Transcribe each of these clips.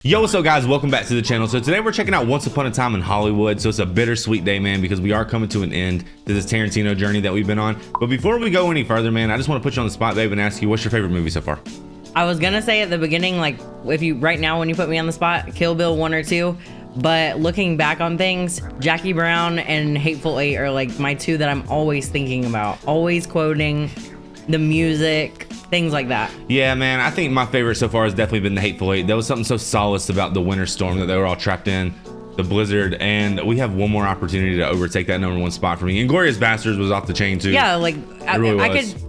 Yo, what's up guys, welcome back to the channel. So today we're checking out Once Upon a Time in Hollywood. So it's a bittersweet day, man, because we are coming to an end to this Tarantino journey that we've been on. But before we go any further, man, I just want to put you on the spot, babe, and ask you, what's your favorite movie so far? I was gonna say at the beginning, like, if you right now when you put me on the spot, Kill Bill 1 or 2, but looking back on things, Jackie Brown and Hateful Eight are like my two that I'm always thinking about, always quoting, the music, things like that. Yeah, man, I think my favorite so far has definitely been the Hateful Eight. There was something so solace about the winter storm that they were all trapped in, the blizzard, and we have one more opportunity to overtake that #1 spot for me. Inglourious Basterds was off the chain too. Yeah, like really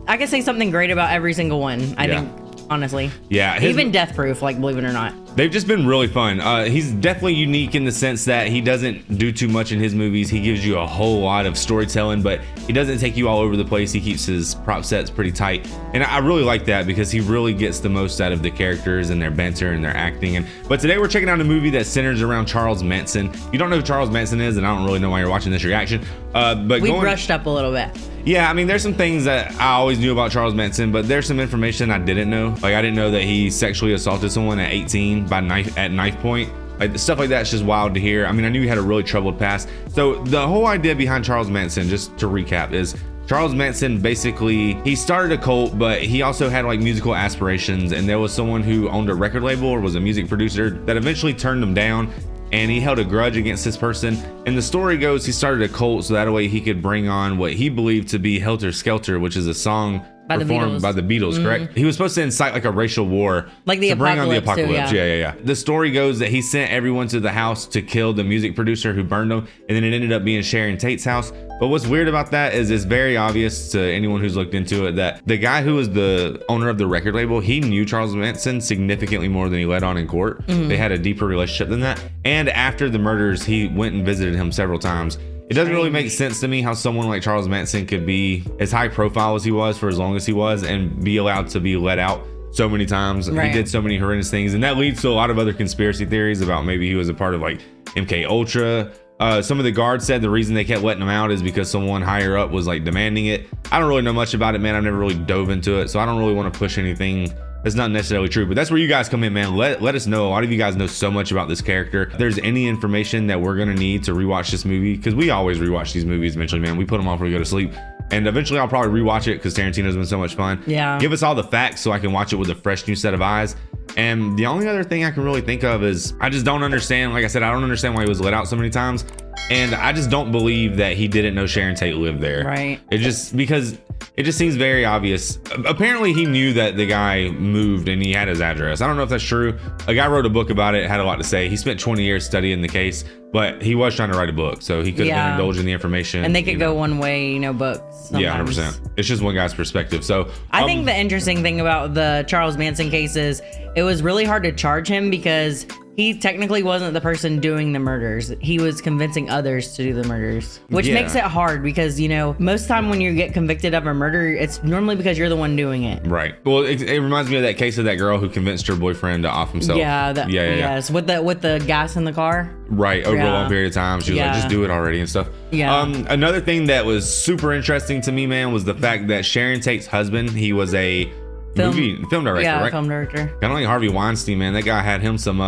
I could say something great about every single one. I think, honestly. Yeah, even Death Proof, like, believe it or not. They've just been really fun. He's definitely unique in the sense that he doesn't do too much in his movies. He gives you a whole lot of storytelling, but he doesn't take you all over the place. He keeps his prop sets pretty tight. And I really like that because he really gets the most out of the characters and their banter and their acting. But today we're checking out a movie that centers around Charles Manson. If you don't know who Charles Manson is, and I don't really know why you're watching this reaction. But we brushed up a little bit. Yeah, I mean, there's some things that I always knew about Charles Manson, but there's some information I didn't know. Like, I didn't know that he sexually assaulted someone at 18 by knife point. Like, stuff like that's just wild to hear. I mean, I knew he had a really troubled past. So the whole idea behind Charles Manson, just to recap, is Charles Manson basically, he started a cult, but he also had like musical aspirations, and there was someone who owned a record label or was a music producer that eventually turned him down. And he held a grudge against this person. And the story goes, he started a cult so that way he could bring on what he believed to be Helter Skelter, which is a song performed by the Beatles, correct? He was supposed to incite like a racial war, like the to bring on the apocalypse. Too, yeah. The story goes that he sent everyone to the house to kill the music producer who burned them, and then it ended up being Sharon Tate's house. But what's weird about that is it's very obvious to anyone who's looked into it that the guy who was the owner of the record label, he knew Charles Manson significantly more than he let on in court. They had a deeper relationship than that. And after the murders, he went and visited him several times. It doesn't really make sense to me how someone like Charles Manson could be as high profile as he was for as long as he was and be allowed to be let out so many times. He did so many horrendous things, and that leads to a lot of other conspiracy theories about maybe he was a part of like MK Ultra. Some of the guards said the reason they kept letting him out is because someone higher up was like demanding it. I don't really know much about it, man. I've never really dove into it, so I don't really want to push anything that's not necessarily true, but that's where you guys come in, man. Let us know. A lot of you guys know so much about this character. If there's any information that we're gonna need to rewatch this movie, because we always rewatch these movies eventually, man. We put them on before we go to sleep, and eventually I'll probably rewatch it because Tarantino's been so much fun. Yeah. Give us all the facts so I can watch it with a fresh new set of eyes. And the only other thing I can really think of is I just don't understand. Like I said, I don't understand why he was let out so many times. And I just don't believe that he didn't know Sharon Tate lived there. Right. Because it just seems very obvious. Apparently he knew that the guy moved and he had his address. I don't know if that's true. A guy wrote a book about it, had a lot to say. He spent 20 years studying the case, but he was trying to write a book, so he could have been indulging the information. And they could go one way, books. Sometimes. Yeah, 100%. It's just one guy's perspective. So I think the interesting thing about the Charles Manson case is it was really hard to charge him because he technically wasn't the person doing the murders. He was convincing others to do the murders, which makes it hard because, most time when you get convicted of a murder, it's normally because you're the one doing it. Right. Well, it reminds me of that case of that girl who convinced her boyfriend to off himself. Yeah. Yes. With the gas in the car. Right. Over a long period of time. She was like, just do it already and stuff. Yeah. Another thing that was super interesting to me, man, was the fact that Sharon Tate's husband, he was a film director, right? Film director. Kind of like Harvey Weinstein, man. That guy had him some.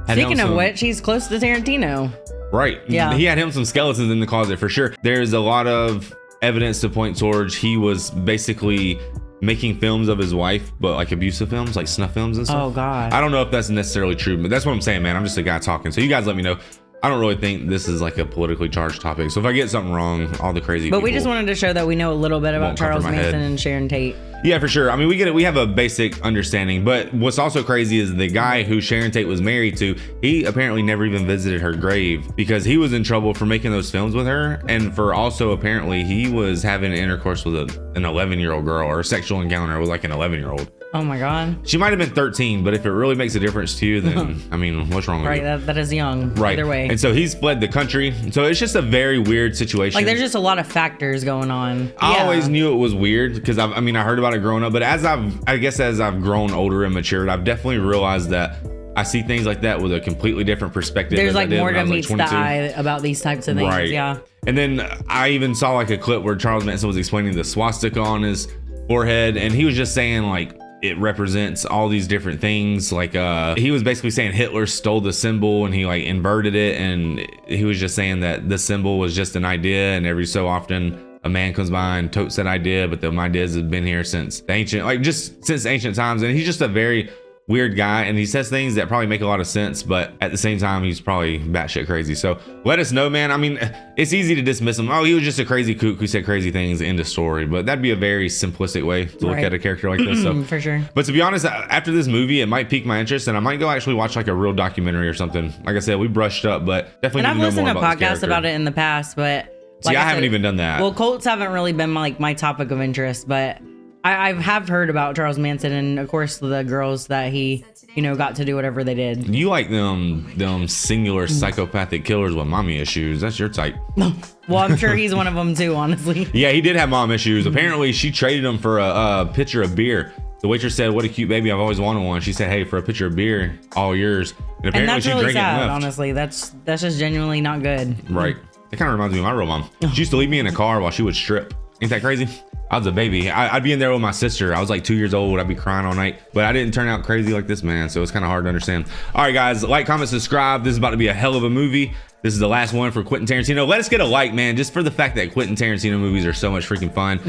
Speaking of which, he's close to Tarantino. Right. Yeah. He had him some skeletons in the closet for sure. There's a lot of evidence to point towards he was basically making films of his wife, but like abusive films, like snuff films and stuff. Oh God. I don't know if that's necessarily true, but that's what I'm saying, man. I'm just a guy talking. So you guys let me know. I don't really think this is like a politically charged topic. So if I get something wrong, all the crazy But we just wanted to show that we know a little bit about Charles Manson and Sharon Tate. Yeah, for sure. I mean, we get it. We have a basic understanding, but what's also crazy is the guy who Sharon Tate was married to, he apparently never even visited her grave because he was in trouble for making those films with her. And for also apparently he was having intercourse with an 11-year-old girl, or a sexual encounter with like an 11-year-old. Oh my God. She might have been 13, but if it really makes a difference to you, then I mean, what's wrong with you? Right, that is young. Right. Either way. And so he's fled the country. So it's just a very weird situation. Like, there's just a lot of factors going on. I always knew it was weird because I heard about it growing up, but as I've grown older and matured, I've definitely realized that I see things like that with a completely different perspective. There's like more to meet the eye about these types of things. Right. Yeah. And then I even saw like a clip where Charles Manson was explaining the swastika on his forehead, and he was just saying like it represents all these different things. Like he was basically saying Hitler stole the symbol and he like inverted it, and he was just saying that the symbol was just an idea, and every so often a man comes by and totes that idea, but the ideas have been here since the ancient, like just since ancient times. And he's just a very weird guy, and he says things that probably make a lot of sense, but at the same time he's probably batshit crazy. So let us know, man. I mean, it's easy to dismiss him. Oh, he was just a crazy kook who said crazy things, end of story. But that'd be a very simplistic way to look at a character like this. So for sure. But to be honest, after this movie, it might pique my interest, and I might go actually watch like a real documentary or something. Like I said, we brushed up, but definitely and I've need to know listened more to about this podcasts character. about it in the past, but See, I haven't even done that. Well, cults haven't really been my topic of interest, but I have heard about Charles Manson and of course the girls that he, got to do whatever they did. You like them singular psychopathic killers with mommy issues. That's your type. Well, I'm sure he's one of them too, honestly. Yeah, he did have mom issues. Apparently, she traded him for a pitcher of beer. The waitress said, "What a cute baby! I've always wanted one." She said, "Hey, for a pitcher of beer, all yours." And apparently, And that's she really drank it sad, and left. honestly. That's just genuinely not good. Right. It kind of reminds me of my real mom. She used to leave me in a car while she would strip. Ain't that crazy? I was a baby. I'd be in there with my sister. I was like 2 years old. I'd be crying all night, but I didn't turn out crazy like this, man. So it's kind of hard to understand. All right, guys, like, comment, subscribe. This is about to be a hell of a movie. This is the last one for Quentin Tarantino. Let us get a like, man, just for the fact that Quentin Tarantino movies are so much freaking fun.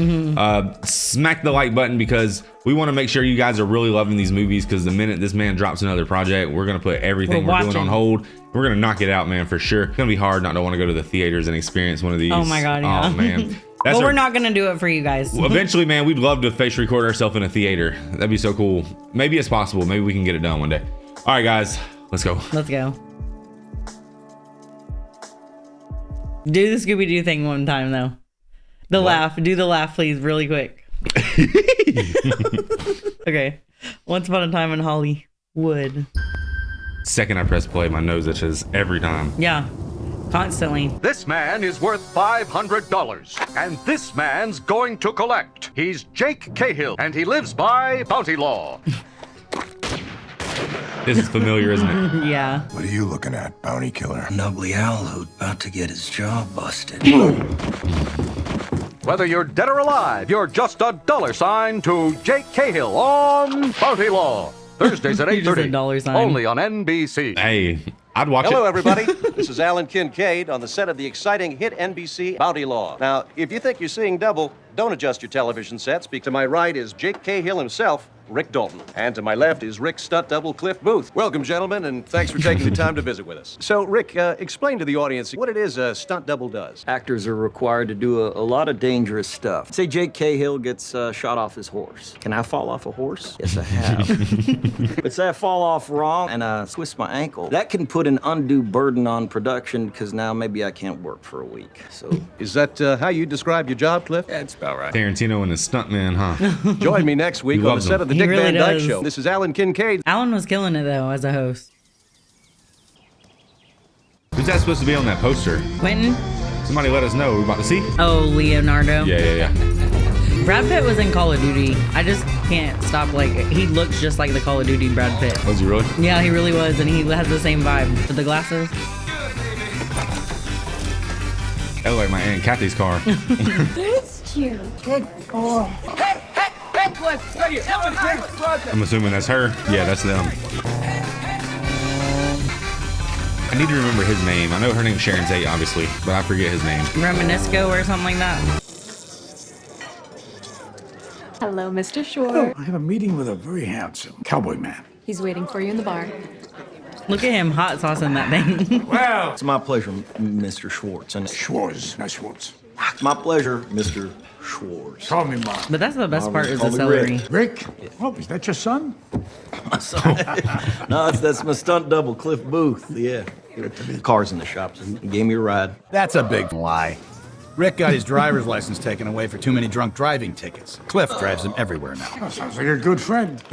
Smack the like button because we want to make sure you guys are really loving these movies, because the minute this man drops another project, we're going to put everything we're doing on hold. We're going to knock it out, man, for sure. It's going to be hard not to want to go to the theaters and experience one of these. Oh my God, yeah. Oh, man. Well, we're not going to do it for you guys. Eventually, man, we'd love to face record ourselves in a theater. That'd be so cool. Maybe it's possible. Maybe we can get it done one day. All right, guys, let's go. Let's go. Do the Scooby-Doo thing one time, though. The laugh. Do the laugh, please, really quick. Okay. Once upon a time in Hollywood. Second I press play, my nose itches every time. Yeah. Constantly. This man is worth $500, and this man's going to collect. He's Jake Cahill, and he lives by bounty law. This is familiar, isn't it? Yeah. What are you looking at, bounty killer? An ugly owl who's about to get his jaw busted. Whether you're dead or alive, you're just a $sign to Jake Cahill on Bounty Law. Thursdays at You're just a $8:30, $sign. only on NBC. Hey, I'd watch Hello, it. everybody. This is Alan Kincaid on the set of the exciting hit NBC Bounty Law. Now, if you think you're seeing double, don't adjust your television sets, because to my right is Jake Cahill himself, Rick Dalton. And to my left is Rick's stunt double, Cliff Booth. Welcome, gentlemen, and thanks for taking the time to visit with us. So, Rick, explain to the audience what it is a stunt double does. Actors are required to do a lot of dangerous stuff. Say Jake Cahill gets shot off his horse. Can I fall off a horse? Yes, I have. But say I fall off wrong and I twist my ankle. That can put an undue burden on production, because now maybe I can't work for a week. So Is that how you describe your job, Cliff? that's about right. Tarantino and his stuntman, huh? Join me next week He on the loves set them. of the He Dick really Van Dyke does. Show. This is Alan Kincaid. Alan was killing it, though, as a host. Who's that supposed to be on that poster? Quentin? Somebody let us know. We're about to see. Oh, Leonardo. Yeah. Brad Pitt was in Call of Duty. I just can't stop, he looks just like the Call of Duty Brad Pitt. Was he really? Yeah, he really was, and he has the same vibe. With the glasses. That looked like my Aunt Kathy's car. It's cute. Good boy. I'm assuming that's her. Yeah, that's them. I need to remember his name. I know her name's Sharon Tate, obviously, but I forget his name. Reminisco or something like that. Hello, Mr. Short. I have a meeting with a very handsome cowboy man. He's waiting for you in the bar. Look at him hot saucing that thing. Well, It's my pleasure, Mr. Schwartz. And Schwartz, not Schwartz. it's my pleasure, Mr. Schwartz. Call me Mom. But that's the best part is Call the me celery. Rick. Rick? Oh, is that your son? No, that's my stunt double, Cliff Booth. Yeah. Car's in the shop. So he gave me a ride. That's a big lie. Rick got his driver's license taken away for too many drunk driving tickets. Cliff drives him everywhere now. Oh, sounds like a good friend.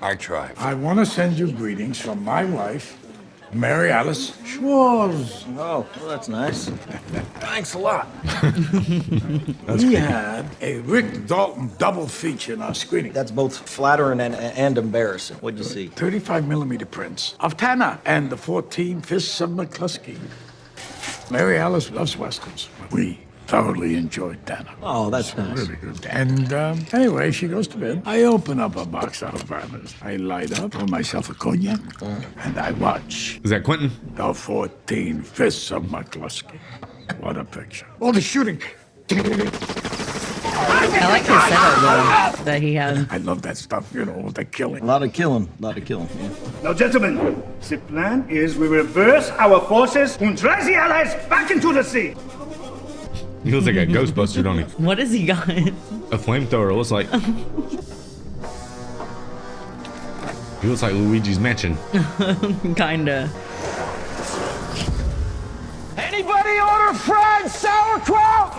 I try. I want to send you greetings from my wife, Mary Alice Schwartz. Oh, well, that's nice. Thanks a lot. We had a Rick Dalton double feature in our screening. That's both flattering and embarrassing. What'd you see? 35mm prints of Tanner and the 14 Fists of McCluskey. Mary Alice loves westerns. We thoroughly enjoyed dinner. Oh, that's nice. Really good. And anyway, she goes to bed. I open up a box out of bourbons. I light up, pour myself a cognac, and I watch Is that Quentin? the 14 Fists of McCluskey. What a picture. All the shooting. I like his setup though that he had. I love that stuff, you know, the killing. A lot of killing. Yeah. Now, gentlemen, the plan is we reverse our forces and drive the Allies back into the sea. He looks like a Ghostbuster, don't he? What has he got? A flamethrower looks like. He looks like Luigi's Mansion. Kinda. Anybody order fried sauerkraut?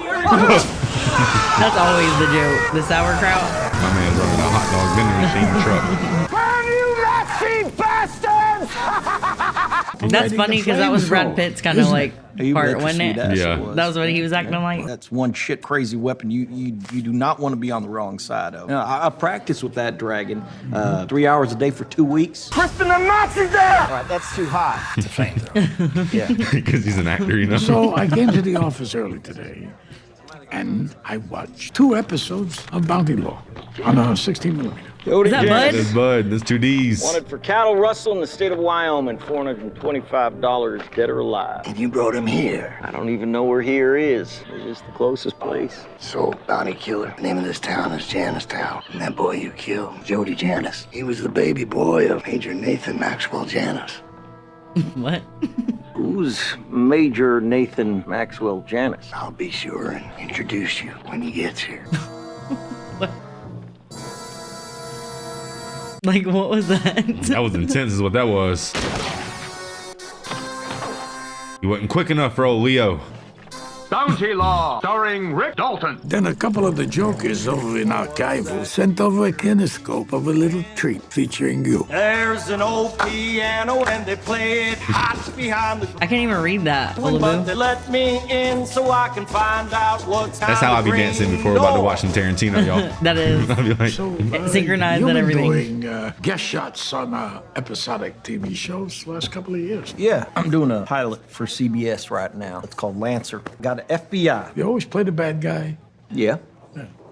That's always the joke. The sauerkraut. My man's running a hot dog vending machine truck. Burn you Nazi bastards! That's funny because that was Brad Pitt's kind of like part, wasn't it? Yeah. That was what he was acting like. That's one shit crazy weapon you do not want to be on the wrong side of. I practiced with that dragon 3 hours a day for 2 weeks. Crispin the Nazis there! All right, that's too hot. It's a flamethrower. Yeah. Because he's an actor, you know? So I came to the office early today, and I watched 2 episodes of Bounty Law on a 16mm. Is that Bud? That's Bud. That's 2 Ds. Wanted for cattle rustle in the state of Wyoming, $425 dead or alive. And you brought him here. I don't even know where here is. It's just the closest place. So, bounty killer. The name of this town is Janistown. And that boy you killed, Jody Janis, he was the baby boy of Major Nathan Maxwell Janis. What? Who's Major Nathan Maxwell Janis? I'll be sure and introduce you when he gets here. What? Like, what was that? That was intense, is what that was. You wasn't quick enough for old Leo. Bounty Law, starring Rick Dalton. Then a couple of the jokers over in Archival sent over a kinescope of a little treat featuring you. There's an old piano and they play it hot behind the... I can't even read that. But they let me in so I can find out what's... That's how I be dancing before we're about to watch some Tarantino, y'all. That is. I'll be like, So, synchronized you've and been everything. doing guest shots on episodic TV shows the last couple of years. Yeah, I'm doing a pilot for CBS right now. It's called Lancer. Got an FBI. You always play the bad guy. Yeah.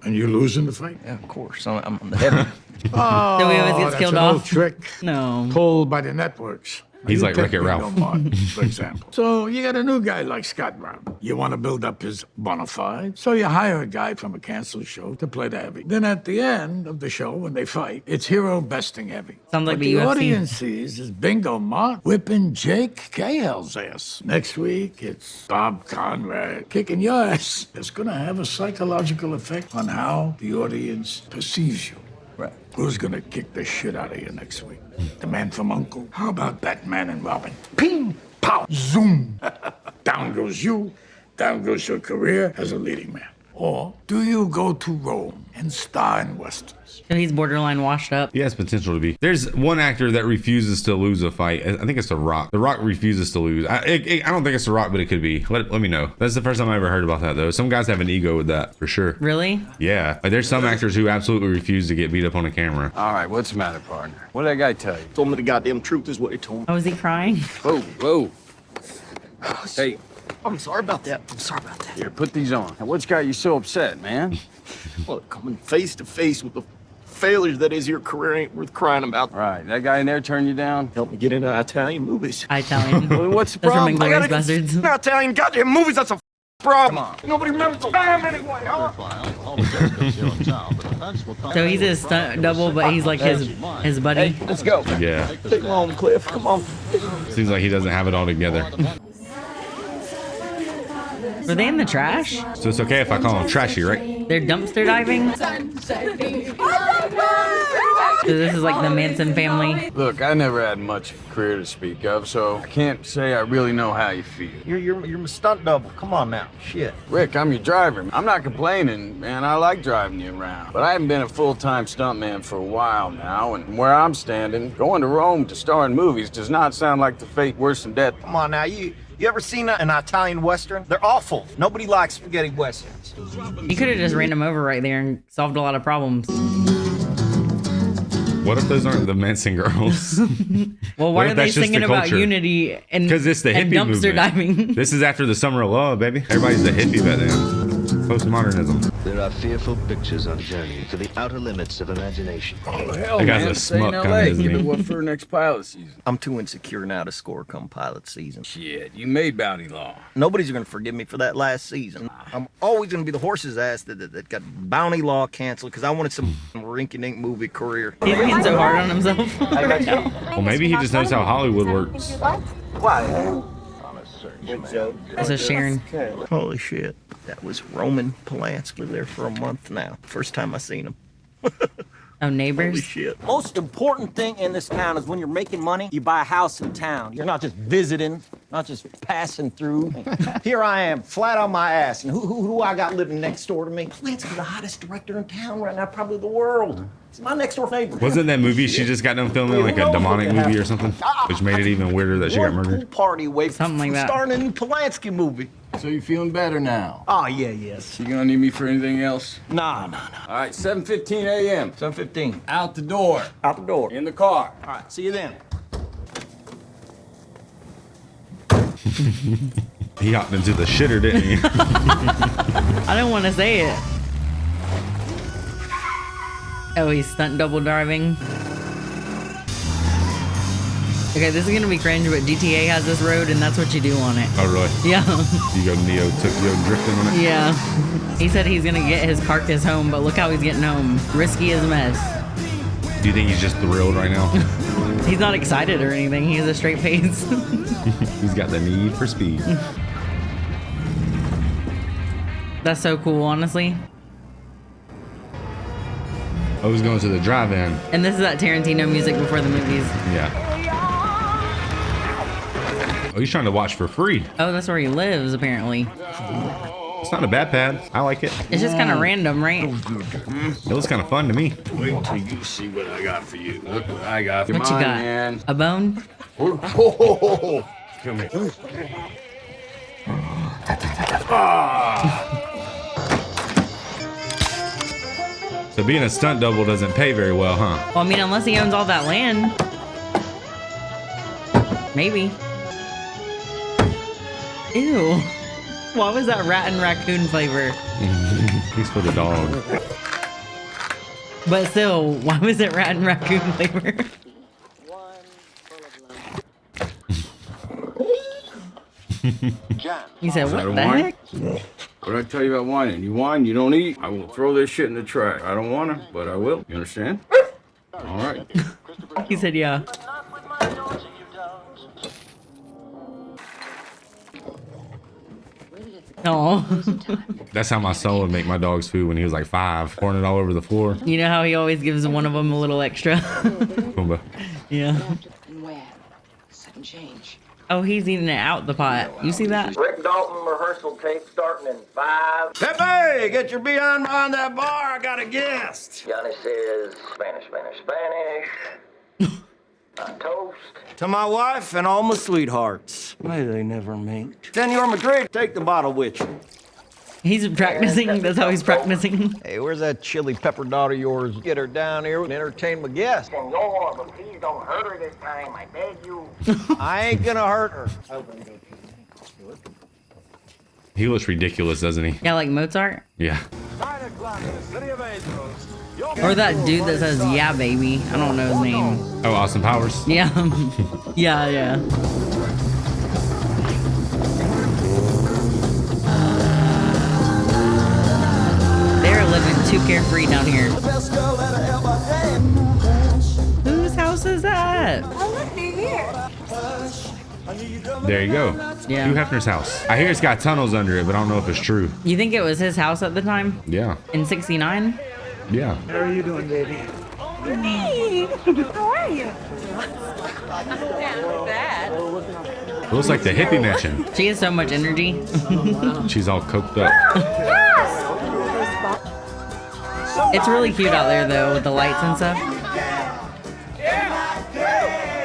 And you lose in the fight. Yeah, of course. I'm the heavy. Oh, So he always gets that's killed an old off? trick No. pulled by the networks. He's You like take Wreck-It Bingo Ralph. Martin, for example. So you got a new guy like Scott Brown. You want to build up his bona fide, so you hire a guy from a canceled show to play the heavy. Then at the end of the show, when they fight, it's hero besting heavy. Sounds like What the the UFC. audience sees is Bingo Martin whipping Jake Cahill's ass. Next week, it's Bob Conrad kicking your ass. It's going to have a psychological effect on how the audience perceives you. Right. Who's gonna kick the shit out of you next week? The man from Uncle? How about Batman and Robin? Ping, pow, zoom. Down goes you, down goes your career as a leading man. Or do you go to Rome and star in westerns? So he's borderline washed up. he has potential to be. There's one actor that refuses to lose a fight. I think it's The Rock. The Rock refuses to lose. I don't think it's The Rock, but it could be. Let me know. That's the first time I ever heard about that, though. Some guys have an ego with that, for sure. Really? Yeah. Like, there's some actors who absolutely refuse to get beat up on a camera. All right, what's the matter, partner? What did that guy tell you? Told me the goddamn truth is what he told me. Oh, is he crying? Whoa, whoa. Hey, I'm sorry about that. I'm sorry about that. here, put these on. Now, what's got you so upset, man? Well, coming face to face with the failures that is your career ain't worth crying about. Right, that guy in there turned you down? Help me get into Italian movies. Italian. Well, what's the That's from problem? Inglourious Bastards. Italian goddamn movies, that's a problem. Nobody remembers the band anyway, huh? So he's his stunt double, but he's like his buddy. Hey, let's go. Yeah. Take him home, Cliff. Come on. Seems like he doesn't have it all together. Were they in the trash? So it's okay if I call him trashy, right? They're dumpster diving? So this is like the Manson family. Look, I never had much of a career to speak of, so I can't say I really know how you feel. You're my stunt double. Come on now. Shit. Rick, I'm your driver. I'm not complaining, man. I like driving you around. But I haven't been a full-time stuntman for a while now, and where I'm standing, going to Rome to star in movies does not sound like the fate worse than death. Come on now. You ever seen an Italian Western? They're awful. Nobody likes spaghetti Westerns. You could have just ran him over right there and solved a lot of problems. What if those aren't the Manson girls? Well, why are they singing about unity and because it's the hippie dumpster movement. diving? This is after the summer of love, baby. Everybody's the hippie back then. Postmodernism. There are fearful pictures on journey to the outer limits of imagination. Oh, hell, That guy's man. a Stay in smut LA. kinda, isn't Keep he? it what for next pilot season. I'm too insecure now to score come pilot season. Shit, you made Bounty Law. Nobody's gonna forgive me for that last season. I'm always gonna be the horse's ass that got Bounty Law canceled because I wanted some rinky-dink movie career. He's being so hard on himself. Well, maybe he just knows how Hollywood works. Why? This is Sharon. Holy shit. That was Roman Polanski. Lived there for a month now. First time I seen him. Oh, neighbors? Holy shit. Most important thing in this town is when you're making money, you buy a house in town. You're not just visiting, not just passing through. Here I am, flat on my ass. And who I got living next door to me? Polanski's the hottest director in town right now, probably the world. It's my next door neighbor. Wasn't that movie she just got done filming, like a demonic movie or something? Which made it even weirder that she got One murdered. pool party away Something like from that. starting a new Polanski movie. So you feeling better now? Oh, yeah, yes. You gonna need me for anything else? Nah. All right, 7:15 a.m. 7:15. Out the door. Out the door. In the car. All right, see you then. He hopped into the shitter, didn't he? I don't want to say it. Oh, he's stunt double driving. Okay, this is gonna be cringe, but GTA has this road, and that's what you do on it. Oh, really? Yeah. You go Tokyo drifting on it? Yeah. He said he's gonna get his carcass home, but look how he's getting home. Risky as a mess. Do you think he's just thrilled right now? He's not excited or anything. He has a straight face. He's got the need for speed. That's so cool, honestly. I was going to the drive-in. And this is that Tarantino music before the movies. Yeah. Oh, he's trying to watch for free. Oh, that's where he lives, apparently. It's not a bad pad. I like it. It's just kind of random, right? It looks kind of fun to me. Wait till you see what I got for you. Look what I got. What you got? Man. A bone? Come here. So being a stunt double doesn't pay very well, huh? Well, I mean, unless he owns all that land. Maybe. Ew. Why was that rat and raccoon flavor? He's for the dog. But still, why was it rat and raccoon flavor? He said, Is that what a the wine? heck? What did I tell you about whining? You whine, you don't eat. I will throw this shit in the trash. I don't want to, but I will. You understand? All right. He said, yeah. Oh. That's how my son would make my dog's food when he was like 5, pouring it all over the floor. You know how he always gives one of them a little extra? Pumbaa. Yeah. Where? Sudden change. Oh, he's eating it out the pot. You see that? Rick Dalton rehearsal tape starting in 5. Pepe, get your behind behind that bar. I got a guest. Johnny says Spanish. Toast. To my wife and all my sweethearts. May they never meet. Senor Madrid, take the bottle with you. He's practicing. That's how he's practicing. Hey, where's that chili pepper daughter of yours? Get her down here and entertain my guests. Senor, but please don't hurt her this time. I beg you. I ain't gonna hurt her. He looks ridiculous, doesn't he? Yeah, like Mozart. Yeah. Or that dude that says, yeah, baby. I don't know his name. Oh, Austin Powers? Yeah. yeah. They're living too carefree down here. Whose house is that? There you go. Yeah. Hugh Hefner's house. I hear it's got tunnels under it, but I don't know if it's true. You think it was his house at the time? Yeah. In 69? Yeah. How are you doing, baby? Hey, how are you? Not bad. It looks like the hippie mansion. She has so much energy. She's all coked up. It's really cute out there, though, with the lights and stuff.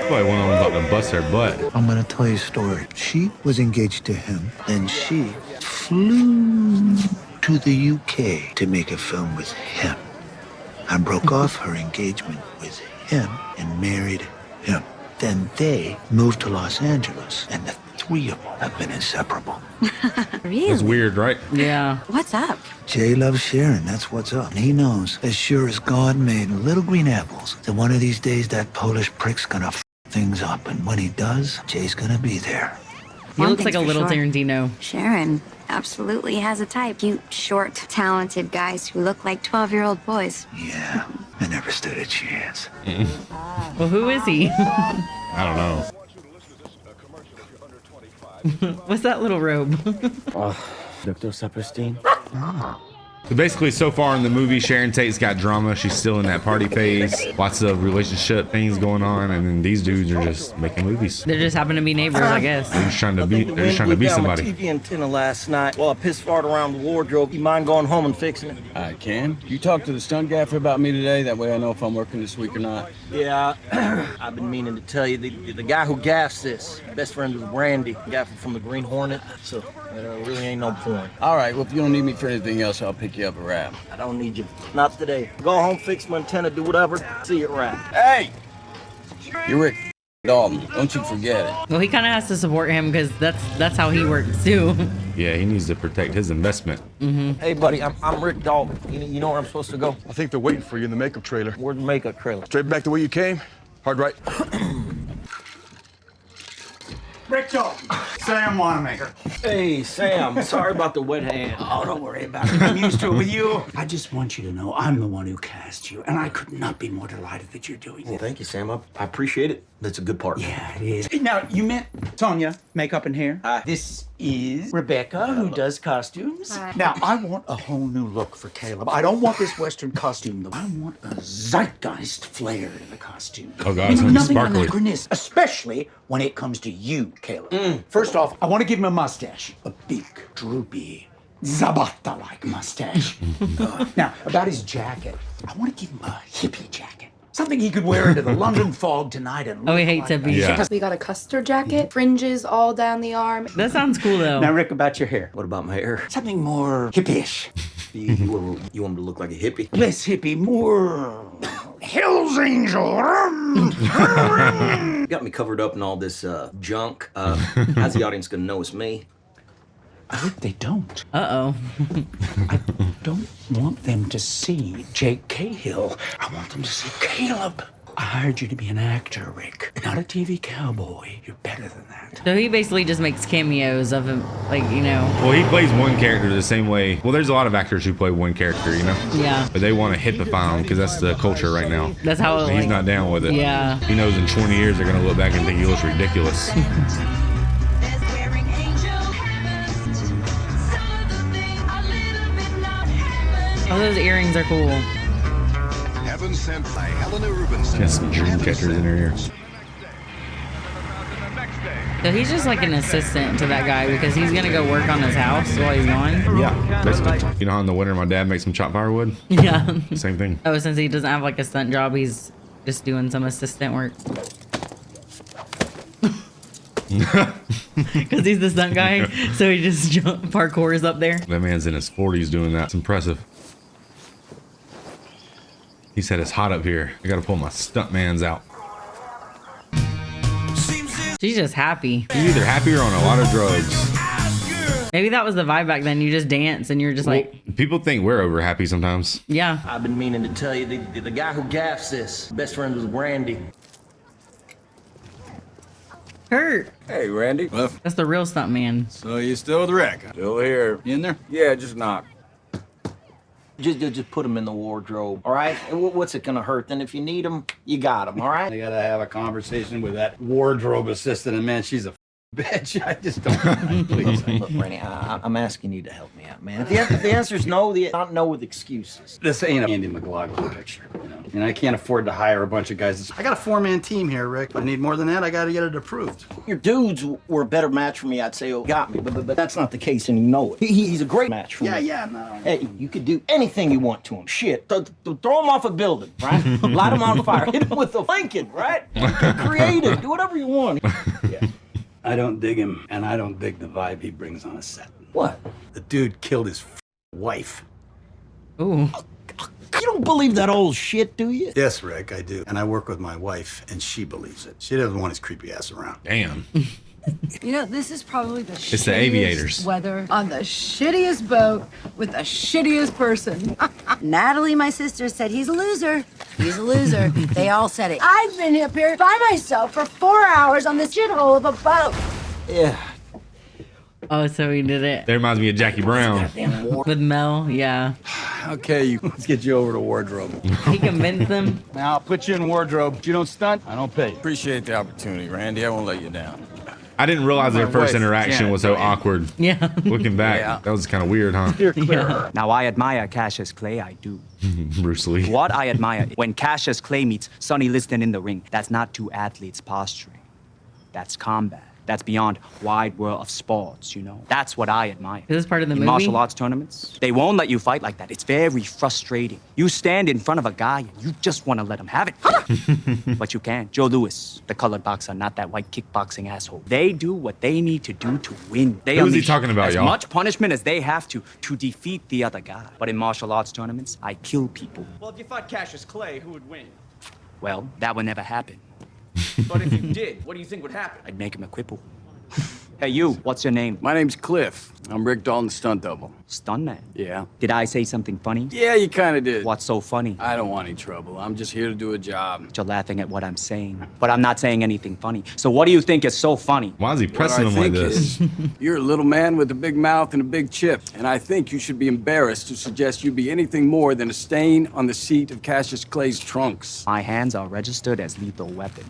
Boy, one of them about to bust her butt. I'm gonna tell you a story. She was engaged to him, then she flew to the UK to make a film with him and broke off her engagement with him and married him. Then they moved to Los Angeles, and the three of them have been inseparable. Really? That's weird, right? Yeah. What's up? Jay loves Sharon, that's what's up. And he knows, as sure as God made little green apples, that one of these days that Polish prick's gonna f things up. And when he does, Jay's gonna be there. He looks like a little Tarantino. Sharon absolutely has a type. Cute, short, talented guys who look like 12-year-old boys. Yeah, I never stood a chance. Well, who is he? I don't know. What's that little robe? Dr. Saperstein. So basically, so far in the movie, Sharon Tate's got drama. She's still in that party phase. Lots of relationship things going on, and then these dudes are just making movies. They just happen to be neighbors, I guess. They're just trying to be. They're just trying to be somebody. TV antenna last night while I pissed fart around the wardrobe. You mind going home and fixing it? I can. You talk to the stunt gaffer about me today. That way I know if I'm working this week or not. Yeah, I've been meaning to tell you, the guy who gaffs this, best friend was Brandy, gaffer from the Green Hornet, so there really ain't no point. All right, well, if you don't need me for anything else, I'll pick you up a wrap. I don't need you. Not today. Go home, fix my antenna, do whatever. See you at wrap. Hey! You're Rick Dalton. Don't you forget it. Well, he kind of has to support him because that's how he works too. Yeah, he needs to protect his investment. Hey, buddy, I'm Rick Dalton. You know where I'm supposed to go? I think they're waiting for you in the makeup trailer. Where's the makeup trailer? Straight back the way you came. Hard right. Rick Dalton, Sam Wanamaker. Hey, Sam. Sorry about the wet hand. Oh, don't worry about it. I'm used to it with you. I just want you to know I'm the one who cast you, and I could not be more delighted that you're doing Well, it. thank you, Sam. I appreciate it. That's a good part. Yeah, it is. Now, you met Tonya, makeup and hair. Hi. This is Rebecca, who does costumes. Hi. Now, I want a whole new look for Caleb. I don't want this Western costume, though. I want a zeitgeist flair to the costume. Oh, God, it's gonna be Nothing sparkly. anachronistic, especially when it comes to you, Caleb. First off, I want to give him a mustache. A big, droopy, Zabata-like mustache. Now, about his jacket, I want to give him a hippie jacket. Something he could wear into the London fog tonight and Oh, he hates like hippies. Yeah. We got a custard jacket, fringes all down the arm. That sounds cool though. Now, Rick, about your hair. What about my hair? Something more hippie-ish. You want me to look like a hippie? Less hippie, more Hell's Angel. You got me covered up in all this junk. How's the audience gonna know it's me? I hope they don't. Uh-oh. I don't want them to see Jake Cahill. I want them to see Caleb. I hired you to be an actor, Rick, not a TV cowboy. You're better than that. So he basically just makes cameos of him, like, you know. Well, he plays one character the same way. Well, there's a lot of actors who play one character, you know? Yeah. But they want to hippify him because that's the culture right now. That's how But he's like, not down with it. Yeah. He knows in 20 years they're going to look back and think he looks ridiculous. Oh, those earrings are cool. Heaven sent by Helena Rubinson. Got some dream catchers in her ears. So he's just like an assistant to that guy because he's gonna go work on his house while he's gone. Yeah, basically. You know how in the winter my dad makes him chop firewood? Yeah. Same thing. Oh, since he doesn't have like a stunt job, he's just doing some assistant work. Because he's the stunt guy, so he just parkours up there. That man's in his 40s doing that. It's impressive. He said it's hot up here. I gotta pull my stunt mans out. She's just happy. He's either happy or on a lot of drugs. Maybe that was the vibe back then. You just dance and you're just like, People think we're over happy sometimes. yeah. I've been meaning to tell you, the guy who gaffs this, best friend was Brandy. Kurt. Hey, Randy. Well, That's the real stunt man. so you still with Rick? Still here. You in there? Yeah, just knock. Just put him in the wardrobe, all right? And what's it gonna hurt? Then if you need him, you got him, all right? I gotta have a conversation with that wardrobe assistant, and man, she's a bitch. I just don't. Please. Look, Brandy, I'm asking you to help me out, man. If the answer's no, not no with excuses. This ain't a Andy McLaughlin picture, you know. And I can't afford to hire a bunch of guys. I got a 4-man team here, Rick. If I need more than that, I gotta get it approved. Your dudes were a better match for me, I'd say. Oh, got me, but that's not the case, and you know it. He's a great match for me. Yeah, no. Hey, you could do anything you want to him. Shit, throw him off a building, right? Light him on fire, hit him with a Lincoln, right? Get creative, do whatever you want. Yeah. I don't dig him, and I don't dig the vibe he brings on a set. What? The dude killed his wife. Ooh. You don't believe that old shit, do you? Yes, Rick, I do. And I work with my wife, and she believes it. She doesn't want his creepy ass around. Damn. You know, this is probably the It's the aviators. weather on the shittiest boat with the shittiest person. Natalie, my sister, said he's a loser. He's a loser. They all said it. I've been up here by myself for 4 hours on this shithole of a boat. Yeah. Oh, so he did it That reminds me of Jackie Brown. with Mel. Yeah, Okay, let's get you over to wardrobe. he convinced them. Now, I'll put you in wardrobe. If you don't stunt, I don't pay. Appreciate the opportunity, Randy. I won't let you down. I didn't realize their My first wife, interaction Janet, was so right? awkward. Yeah. Looking back, Yeah. that was kind of weird, huh? Yeah. Now, I admire Cassius Clay, I do. Bruce Lee. What I admire, when Cassius Clay meets Sonny Liston in the ring, that's not two athletes posturing. That's combat. That's beyond wide world of sports, you know? That's what I admire. Is this part of the In movie? martial arts tournaments, they won't let you fight like that. It's very frustrating. You stand in front of a guy and you just want to let him have it. But you can't. Joe Louis, the colored boxer, not that white kickboxing asshole. They do what they need to do to win. They Who is he unleash talking about, as y'all? much punishment as they have to defeat the other guy. But in martial arts tournaments, I kill people. Well, if you fought Cassius Clay, who would win? Well, that would never happen. But if you did, what do you think would happen? I'd make him a cripple. Hey, you, what's your name? My name's Cliff. I'm Rick Dalton's stunt double. Stuntman. Yeah. Did I say something funny? Yeah, you kind of did. What's so funny? I don't want any trouble. I'm just here to do a job. You're laughing at what I'm saying, but I'm not saying anything funny. So what do you think is so funny? Why is he pressing What I him like think this? is, you're a little man with a big mouth and a big chip, and I think you should be embarrassed to suggest you be anything more than a stain on the seat of Cassius Clay's trunks. My hands are registered as lethal weapons.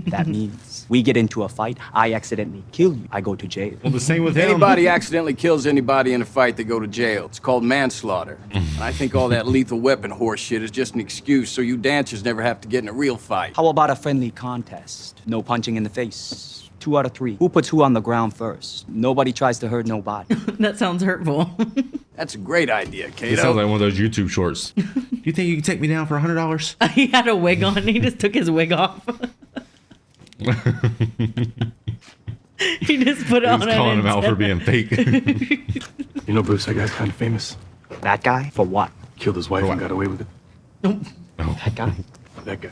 That means we get into a fight, I accidentally kill you, I go to jail. Well, the same with him. Anybody accidentally kills anybody in a fight, they go to jail. It's called manslaughter. And I think all that lethal weapon horse shit is just an excuse so you dancers never have to get in a real fight. How about a friendly contest? No punching in the face. 2 out of 3. Who puts who on the ground first? Nobody tries to hurt nobody. That sounds hurtful. That's a great idea, Kato. It sounds like one of those YouTube shorts. You think you can take me down for $100? He had a wig on. He just took his wig off. He just put it on. He was calling him out for being fake. You know, Bruce, that guy's kind of famous. That guy? For what? Killed his wife and got away with it. That guy? That guy.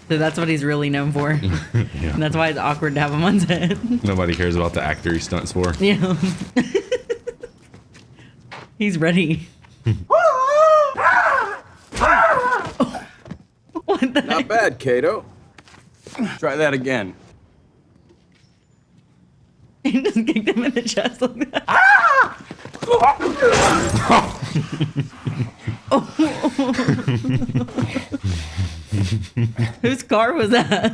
So that's what he's really known for. Yeah. And that's why it's awkward to have him on set. Nobody cares about the actor he stunts for. Yeah. He's ready. Not bad, Kato. Try that again. He just kicked him in the chest like that. Whose car was that?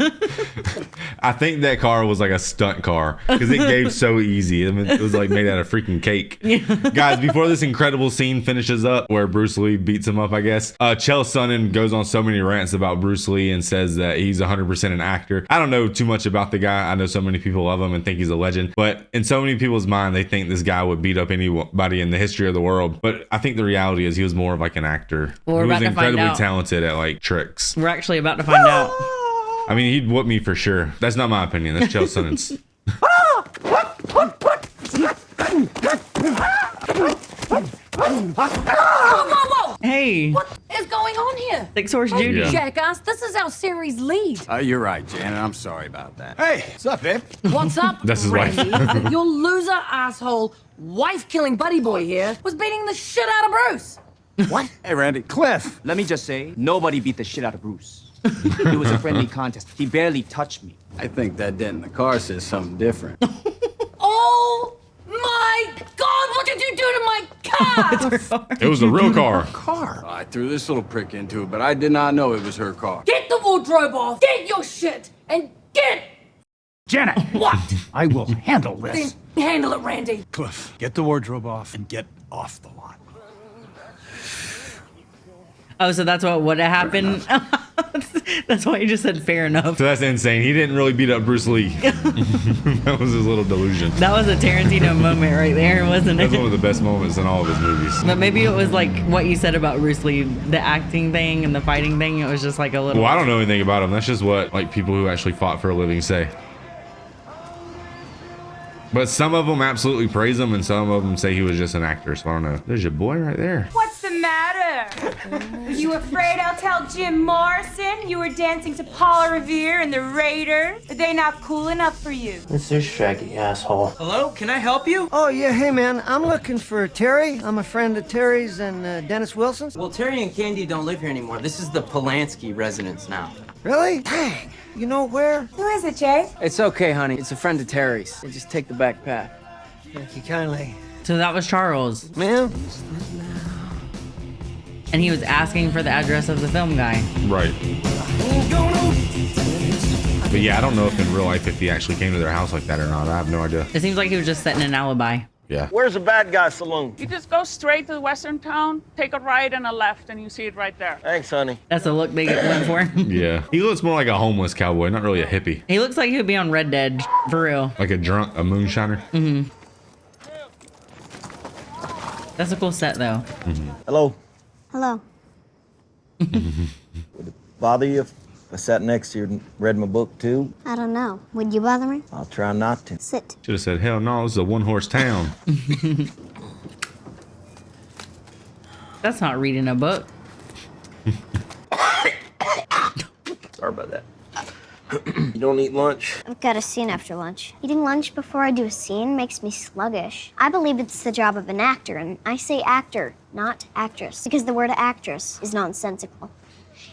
I think that car was like a stunt car because it gave so easy. I mean, it was like made out of freaking cake. Yeah. Guys, before this incredible scene finishes up where Bruce Lee beats him up, I guess, Chael Sonnen goes on so many rants about Bruce Lee and says that he's 100% an actor. I don't know too much about the guy. I know so many people love him and think he's a legend, but in so many people's mind, they think this guy would beat up anybody in the history of the world. But I think the reality is he was more of like an actor. Well, we're he was about to find incredibly out. talented at like tricks. We're actually about to find out. I mean, he'd whoop me for sure. That's not my opinion. That's Chael Sonnen's. Whoa! Hey. What is going on here? Six Horse Judy. Yeah. Jackass, this is our series lead. You're right, Janet. I'm sorry about that. Hey, what's up, babe? What's up, That's his wife. Randy? Your loser asshole wife-killing buddy boy here was beating the shit out of Bruce. What? Hey, Randy. Cliff. Let me just say, nobody beat the shit out of Bruce. It was a friendly contest. He barely touched me. I think that dent in the car says something different. Oh my God! What did you do to my car? It was a real car. Car? I threw this little prick into it, but I did not know it was her car. Get the wardrobe off. Get your shit and get. Janet! What? I will handle this. Then handle it, Randy. Cliff, get the wardrobe off and get off the lot. Oh, so that's what would have happened? That's why you just said fair enough. So that's insane. He didn't really beat up Bruce Lee. That was his little delusion. That was a Tarantino moment right there, wasn't it? That's one of the best moments in all of his movies. But maybe it was like what you said about Bruce Lee, the acting thing and the fighting thing. It was just like a little. Well, I don't know anything about him. That's just what like people who actually fought for a living say. But some of them absolutely praise him, and some of them say he was just an actor. So I don't know. There's your boy right there. What's the matter? Are you afraid I'll tell Jim Morrison you were dancing to Paula Revere and the Raiders? Are they not cool enough for you? It's their Shaggy, asshole. Hello, can I help you? Oh, yeah, hey, man. I'm looking for Terry. I'm a friend of Terry's and Dennis Wilson's. Well, Terry and Candy don't live here anymore. This is the Polanski residence now. Really? Dang. You know where? Who is it, Jay? It's okay, honey. It's a friend of Terry's. We'll just take the back path. Thank you kindly. So that was Charles. Ma'am? And he was asking for the address of the film guy. Right. But yeah, I don't know if in real life if he actually came to their house like that or not. I have no idea. It seems like he was just setting an alibi. Yeah. Where's the bad guy saloon? You just go straight to the western town, take a right and a left, and you see it right there. Thanks, honey. That's the look they went for. Yeah. He looks more like a homeless cowboy, not really a hippie. He looks like he would be on Red Dead, for real. Like a drunk, a moonshiner. Mm-hmm. That's a cool set, though. Mm-hmm. Hello. Hello. Would it bother you if I sat next to you and read my book, too? I don't know. Would you bother me? I'll try not to. Sit. Should have said, hell no, this is a one-horse town. That's not reading a book. Sorry about that. You don't eat lunch? I've got a scene after lunch. Eating lunch before I do a scene makes me sluggish. I believe it's the job of an actor, and I say actor, not actress, because the word actress is nonsensical.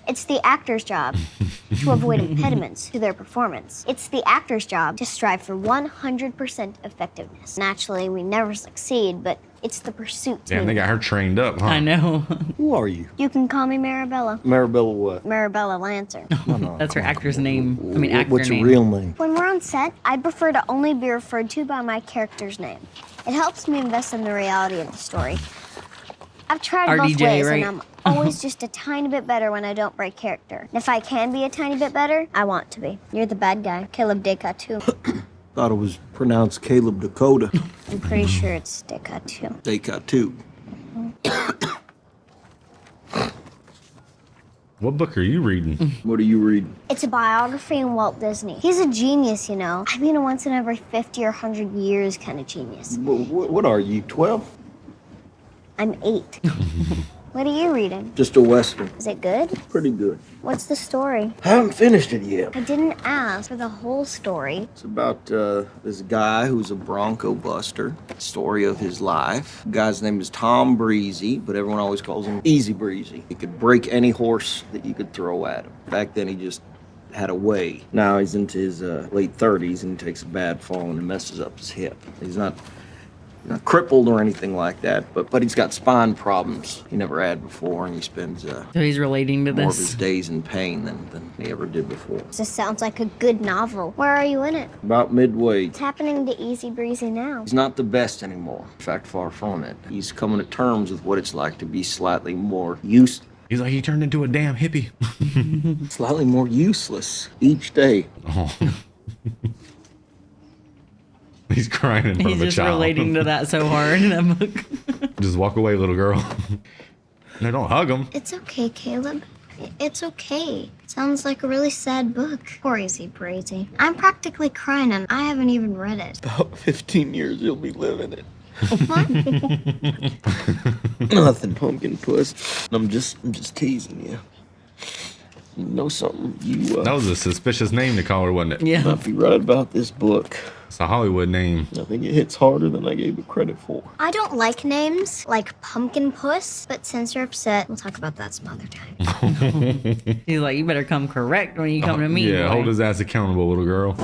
It's the actor's job to avoid impediments to their performance. It's the actor's job to strive for 100% effectiveness. Naturally, we never succeed, but it's the pursuit. Damn, they got her trained up, huh? I know. Who are you? You can call me Marabella. Marabella what? Marabella Lancer. That's her actor's name. I mean, actor What's your name. real name? When we're on set, I prefer to only be referred to by my character's name. It helps me invest in the reality of the story. I've tried both RDJ, ways, right? and I'm always just a tiny bit better when I don't break character. And if I can be a tiny bit better, I want to be. You're the bad guy, Caleb Dekatu. Thought it was pronounced Caleb Dakota. I'm pretty sure it's Dekatu. Dekatu. What book are you reading? What are you reading? It's a biography on Walt Disney. He's a genius, you know. I mean, a once in every 50 or 100 years kind of genius. What are you, 12? I'm 8. What are you reading? Just a Western. Is it good? Pretty good. What's the story? I haven't finished it yet. I didn't ask for the whole story. It's about this guy who's a Bronco buster. Story of his life. The guy's name is Tom Breezy, but everyone always calls him Easy Breezy. He could break any horse that you could throw at him. Back then, he just had a way. Now he's into his late 30s and he takes a bad fall and messes up his hip. He's not crippled or anything like that, but he's got spine problems he never had before, and he spends So he's relating to more of this. his days in pain than he ever did before. This sounds like a good novel. Where are you in it? About midway. What's happening to Easy Breezy now? He's not the best anymore. In fact, far from it. He's coming to terms with what it's like to be slightly more useless. He's like, he turned into a damn hippie. Slightly more useless each day. Oh. He's crying in front He's of a just child. relating to that so hard in that book. Just walk away, little girl. No, don't hug him. It's okay, Caleb. It's okay. Sounds like a really sad book. Poor Easy Breezy. I'm practically crying and I haven't even read it. About 15 years you'll be living it. What? Nothing, pumpkin puss. I'm just teasing you. You know something? That was a suspicious name to call her, wasn't it? Yeah. Might be right about this book. It's a Hollywood name. I think it hits harder than I gave it credit for. I don't like names like Pumpkin Puss, but since you're upset, we'll talk about that some other time. He's like, you better come correct when you come to me. Yeah, boy. hold his ass accountable, little girl.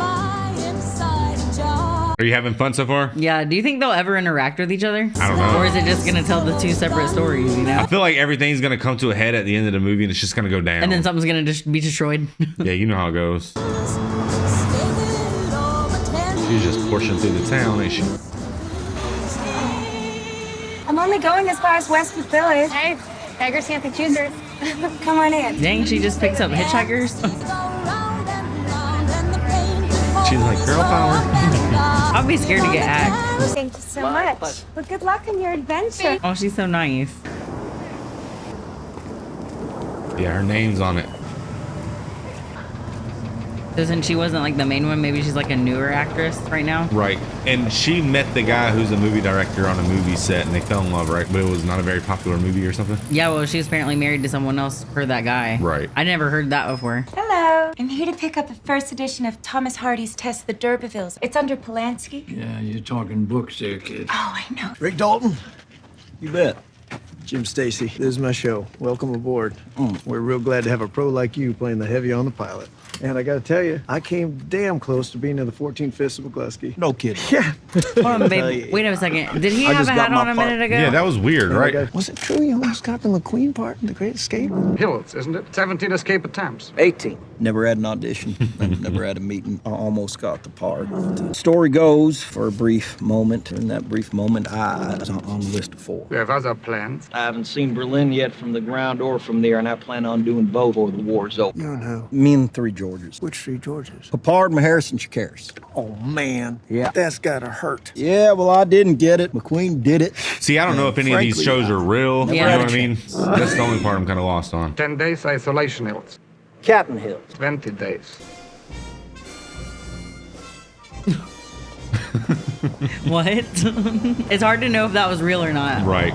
Are you having fun so far? Yeah, do you think they'll ever interact with each other? I don't know. Or is it just gonna tell the two separate stories, you know? I feel like everything's gonna come to a head at the end of the movie and it's just gonna go down. And then something's gonna just be destroyed. Yeah, you know how it goes. She's just pushing through the town, ain't she? I'm only going as far as Westwood Village. Hey, beggars can't be choosers. Come on in. Dang, she just picks up hitchhikers. She's like, girl power. I'll be scared to get act. Thank you so much. Well, good luck on your adventure. Oh, she's so nice. Yeah, her name's on it. So since she wasn't like the main one, maybe she's like a newer actress right now. Right. And she met the guy who's a movie director on a movie set and they fell in love, right? But it was not a very popular movie or something. Yeah, well, she was apparently married to someone else for that guy. Right. I never heard that before. Hello. I'm here to pick up the first edition of Thomas Hardy's Test of the D'Urbervilles. It's under Polanski. Yeah, you're talking books there, kid. Oh, I know. Rick Dalton? You bet. Jim Stacy, this is my show. Welcome aboard. We're real glad to have a pro like you playing the heavy on the pilot. And I gotta tell you, I came damn close to being in the 14th Fist of McCluskey. No kidding. Yeah. Hold on, babe. Wait a second. Did he have a hat on a minute ago? Yeah, that was weird, right? Was it true you almost got the McQueen part in The Great Escape? Hills, isn't it? 17 escape attempts. 18. Never had an audition. Never had a meeting. I almost got the part. The story goes, for a brief moment, in that brief moment, I was on the list of 4. We have other plans. I haven't seen Berlin yet from the ground or from there, and I plan on doing both before the war's over. You and who? Me and 3 Georges. Which 3 Georges? Papard, Maharis, and Chikaris. Oh, man. Yeah. That's gotta hurt. Yeah, well, I didn't get it. McQueen did it. See, I don't know if any of these shows are real. Never You know had a what I mean? That's the only part I'm kind of lost on. 10 days isolation hills. Captain Hill. 20 days. What? It's hard to know if that was real or not. Right.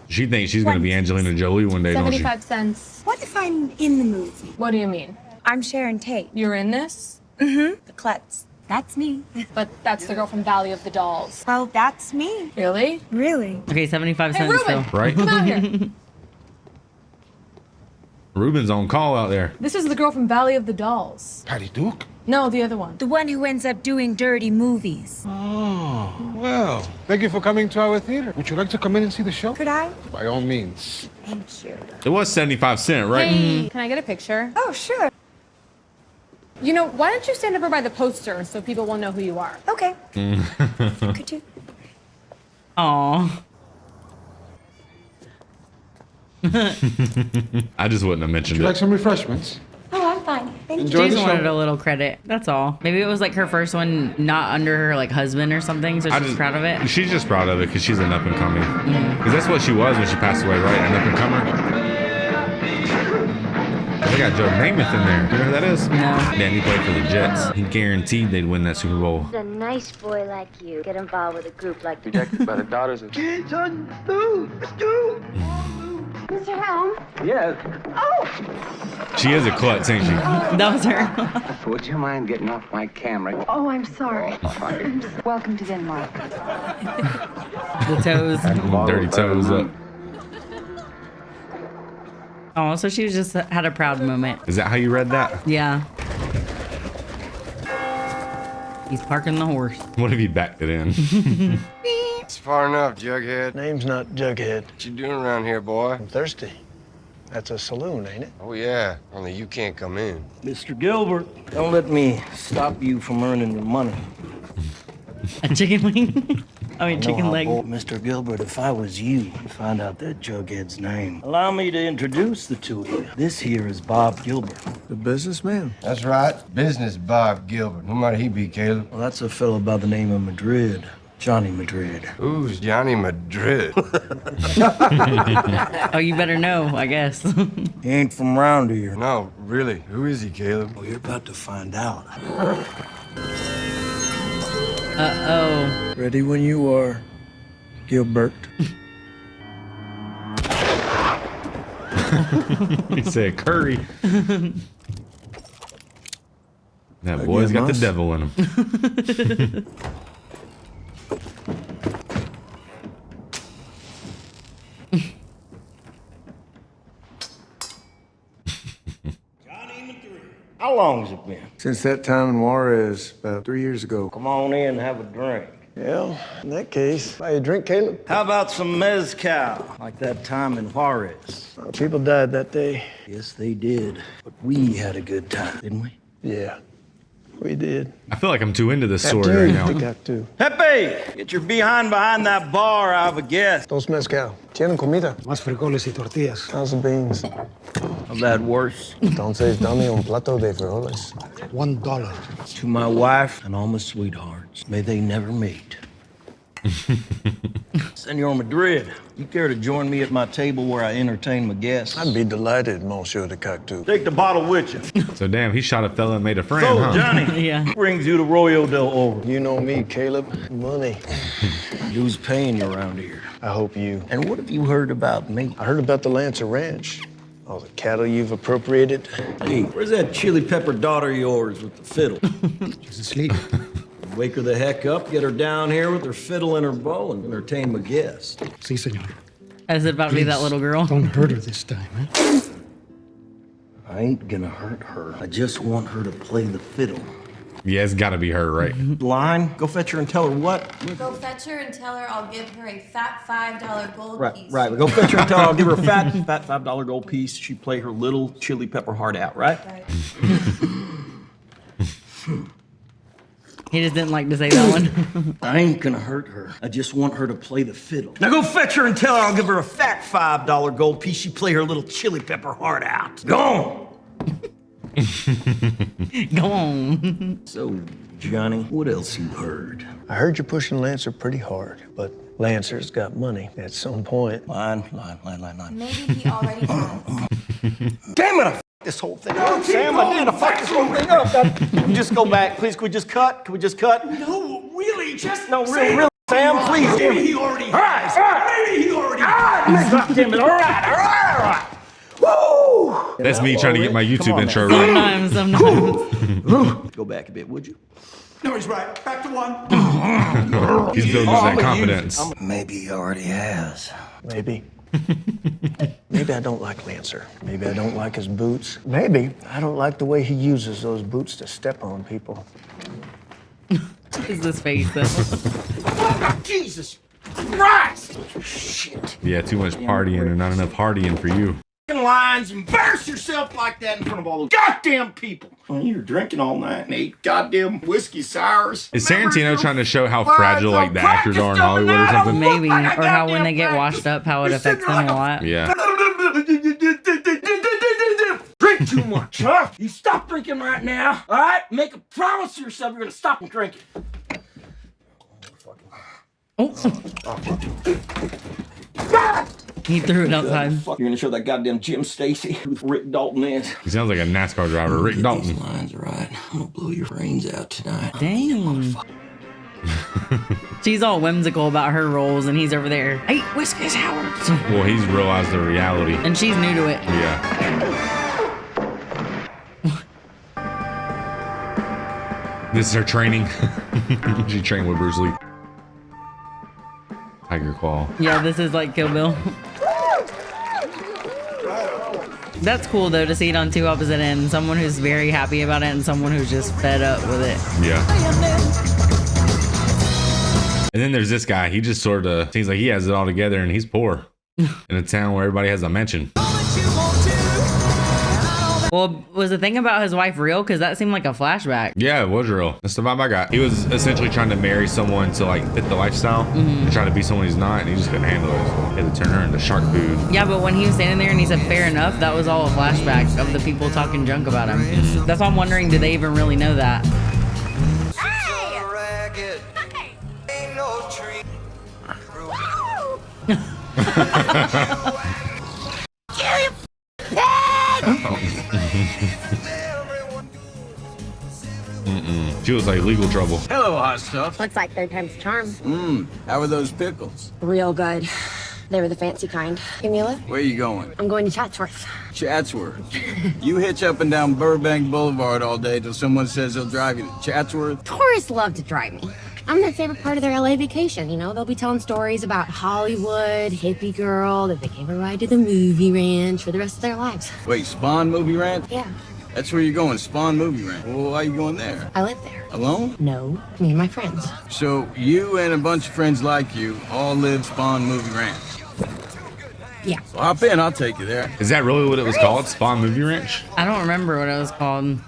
She thinks she's going to be Angelina Jolie one day, don't she? 75 cents. What if I'm in the movie? What do you mean? I'm Sharon Tate. You're in this? Mm-hmm. The Klutz. That's me. But that's the girl from Valley of the Dolls. Well, that's me. Really? Really? Okay, 75 cents Ruben, still. Right? Come out here. Ruben's on call out there. This is the girl from Valley of the Dolls. Patty Duke? No, the other one. The one who ends up doing dirty movies. Oh, well, thank you for coming to our theater. Would you like to come in and see the show? Could I? By all means. Thank you. It was 75 cents, right? Hey, can I get a picture? Oh, sure. You know, why don't you stand over by the poster so people will know who you are? Okay. Could you? Aw. I just wouldn't have mentioned Would you it. like some refreshments? Oh, I'm fine. Thank Enjoy you. the Just show. wanted a little credit. That's all. Maybe it was like her first one not under her like husband or something, so she's proud of it. She's just proud of it because she's an up and coming. Because that's what she was when she passed away, right? An up and comer. They got Joe Namath in there. You know who that is? No. Yeah, he played for the Jets. He guaranteed they'd win that Super Bowl. A nice boy like you get involved with a group like the Rejected by the daughters of... Mr. Helm. Yeah. She is a klutz, ain't she? That was her. Would you mind getting off my camera? Oh, I'm sorry. Welcome to Denmark. The toes. Dirty toes up. Oh, so she just had a proud moment. Is that how you read that? Yeah. He's parking the horse. What if you backed it in? It's far enough, Jughead. Name's not Jughead. What you doing around here, boy? I'm thirsty. That's a saloon, ain't it? Oh, yeah. Only you can't come in. Mr. Gilbert, don't let me stop you from earning your money. A chicken wing? I mean, know chicken how leg. bold- Mr. Gilbert, if I was you, I'd find out that Jughead's name. Allow me to introduce the two of you. This here is Bob Gilbert. The businessman. That's right. Business Bob Gilbert. Who might he be, Caleb? Well, that's a fellow by the name of Madrid. Johnny Madrid. Who's Johnny Madrid? Oh, you better know, I guess. He ain't from round here. No, really. Who is he, Caleb? Well, you're about to find out. Uh-oh. Ready when you are, Gilbert. He said curry. That boy's got the devil in him. How long's it been? Since that time in Juarez, about 3 years ago. Come on in and have a drink. Well, in that case, buy a drink, Caleb. How about some mezcal, like that time in Juarez? People died that day. Yes, they did. But we had a good time, didn't we? Yeah, we did. I feel like I'm too into this story right now. Got to. Pepe, get your behind that bar. I have a guest. Dos mezcal. Tienen comida. Más frijoles y tortillas. How's the beans? How's that worse? Entonces, dame un plato de frijoles. $1. To my wife and all my sweethearts, may they never meet. Senor Madrid, you care to join me at my table where I entertain my guests? I'd be delighted, Monsieur de Cocteau. Take the bottle with you. So damn, he shot a fella and made a friend, So, huh? Johnny, Yeah. brings you to Royo del Oro. You know me, Caleb. Money. Who's paying you around here? I hope you. And what have you heard about me? I heard about the Lancer Ranch. All the cattle you've appropriated. Hey, where's that chili pepper daughter of yours with the fiddle? She's asleep. Wake her the heck up, get her down here with her fiddle and her bow, and entertain my guests. Si, senor. Is it about to be that little girl? Don't hurt her this time, huh? I ain't gonna hurt her. I just want her to play the fiddle. Yeah, it's gotta be her, right? Line, go fetch her and tell her what? Go fetch her and tell her I'll give her a fat $5 gold piece. Right. Go fetch her and tell her I'll give her a fat $5 gold piece. She play her little chili pepper heart out, right? He just didn't like to say that one. I ain't gonna hurt her. I just want her to play the fiddle. Now go fetch her and tell her I'll give her a fat $5 gold piece. She play her little chili pepper heart out. Go on! Go on. So, Johnny, what else you heard? I heard you're pushing Lancer pretty hard, but Lancer's got money at some point. Line. Maybe he already has. Damn it! I f***ed this whole thing up, Sam. I did. I fucked this whole thing up. Can we just go back, please? Can we just cut? No, really, just No, really, Sam, please. Maybe he already has. Maybe he already God damn it! All right. Woo! That's me trying to get my YouTube intro right. Sometimes. Go back a bit, would you? No, he's right. Back to one. He's building up that confidence. Maybe he already has. Maybe. Maybe I don't like Lancer. Maybe I don't like his boots. Maybe I don't like the way he uses those boots to step on people. Is this face though? Jesus Christ! Shit. Yeah, too much partying and not enough hardying for you. Lines, embarrass yourself like that in front of all those goddamn people. Well, you were drinking all night and ate. Goddamn whiskey sours. Is Tarantino trying to show how fragile like the actors are in Hollywood or something? Maybe. Or how when they get washed up, how it affects them a lot. Yeah. Drink too much, huh? You stop drinking right now, all right? Make a promise to yourself you're gonna stop drinking. He threw it outside. You're gonna show that goddamn Jim Stacy who Rick Dalton is. He sounds like a NASCAR driver, Rick Dalton. These lines are right. I'm gonna blow your brains out tonight. Dang. She's all whimsical about her roles, and he's over there. Hey, whiskey Howard. Well, he's realized the reality. And she's new to it. Yeah. This is her training. She trained with Bruce Lee. Tiger Claw. Yeah, this is like Kill Bill. That's cool though to see it on two opposite ends. Someone who's very happy about it and someone who's just fed up with it. Yeah. And then there's this guy. He just sort of seems like he has it all together and he's poor in a town where everybody has a mansion. Well, was the thing about his wife real? Because that seemed like a flashback. Yeah, it was real. That's the vibe I got. He was essentially trying to marry someone to like fit the lifestyle and try to be someone he's not, and he just couldn't handle it. So he had to turn her into shark food. Yeah, but when he was standing there and he said fair enough, that was all a flashback of the people talking junk about him. That's why I'm wondering, did they even really know that? She was like legal trouble. Hello, hot stuff. Looks like third time's a charm. How are those pickles? Real good. They were the fancy kind. Give me a lift. Where you going? I'm going to Chatsworth. Chatsworth. You hitch up and down Burbank Boulevard all day till someone says they'll drive you to Chatsworth? Tourists love to drive me. I'm their favorite part of their LA vacation, you know? They'll be telling stories about Hollywood, hippie girl, that they gave a ride to the movie ranch for the rest of their lives. Wait, Spawn Movie Ranch? Yeah. That's where you're going, Spawn Movie Ranch. Well, why are you going there? I live there. Alone? No, me and my friends. So you and a bunch of friends like you all live Spawn Movie Ranch? Yeah. Well, hop in, I'll take you there. Is that really what it was called? Spawn Movie Ranch? I don't remember what it was called.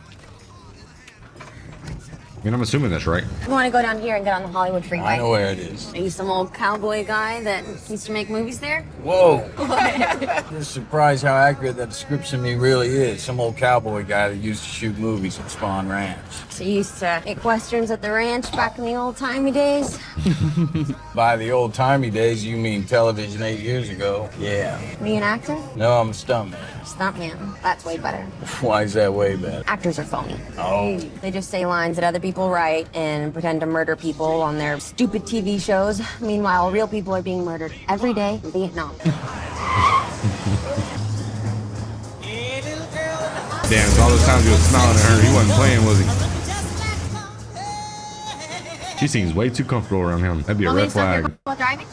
I mean, I'm assuming that's right. You want to go down here and get on the Hollywood freeway? I know where it is. Are you some old cowboy guy that used to make movies there? Whoa. You're surprised how accurate that description of me really is. Some old cowboy guy that used to shoot movies at Spawn Ranch. So you used to make westerns at the ranch back in the old-timey days? By the old-timey days, you mean television 8 years ago? Yeah. Were you an actor? No, I'm a stuntman. Stuntman. That's way better. Why is that way better? Actors are phony. Oh. They just say lines that other people write and pretend to murder people on their stupid TV shows. Meanwhile, real people are being murdered every day in Vietnam. Damn, so all those times he was smiling at her, he wasn't playing, was he? She seems way too comfortable around him. That'd be a red flag. While driving?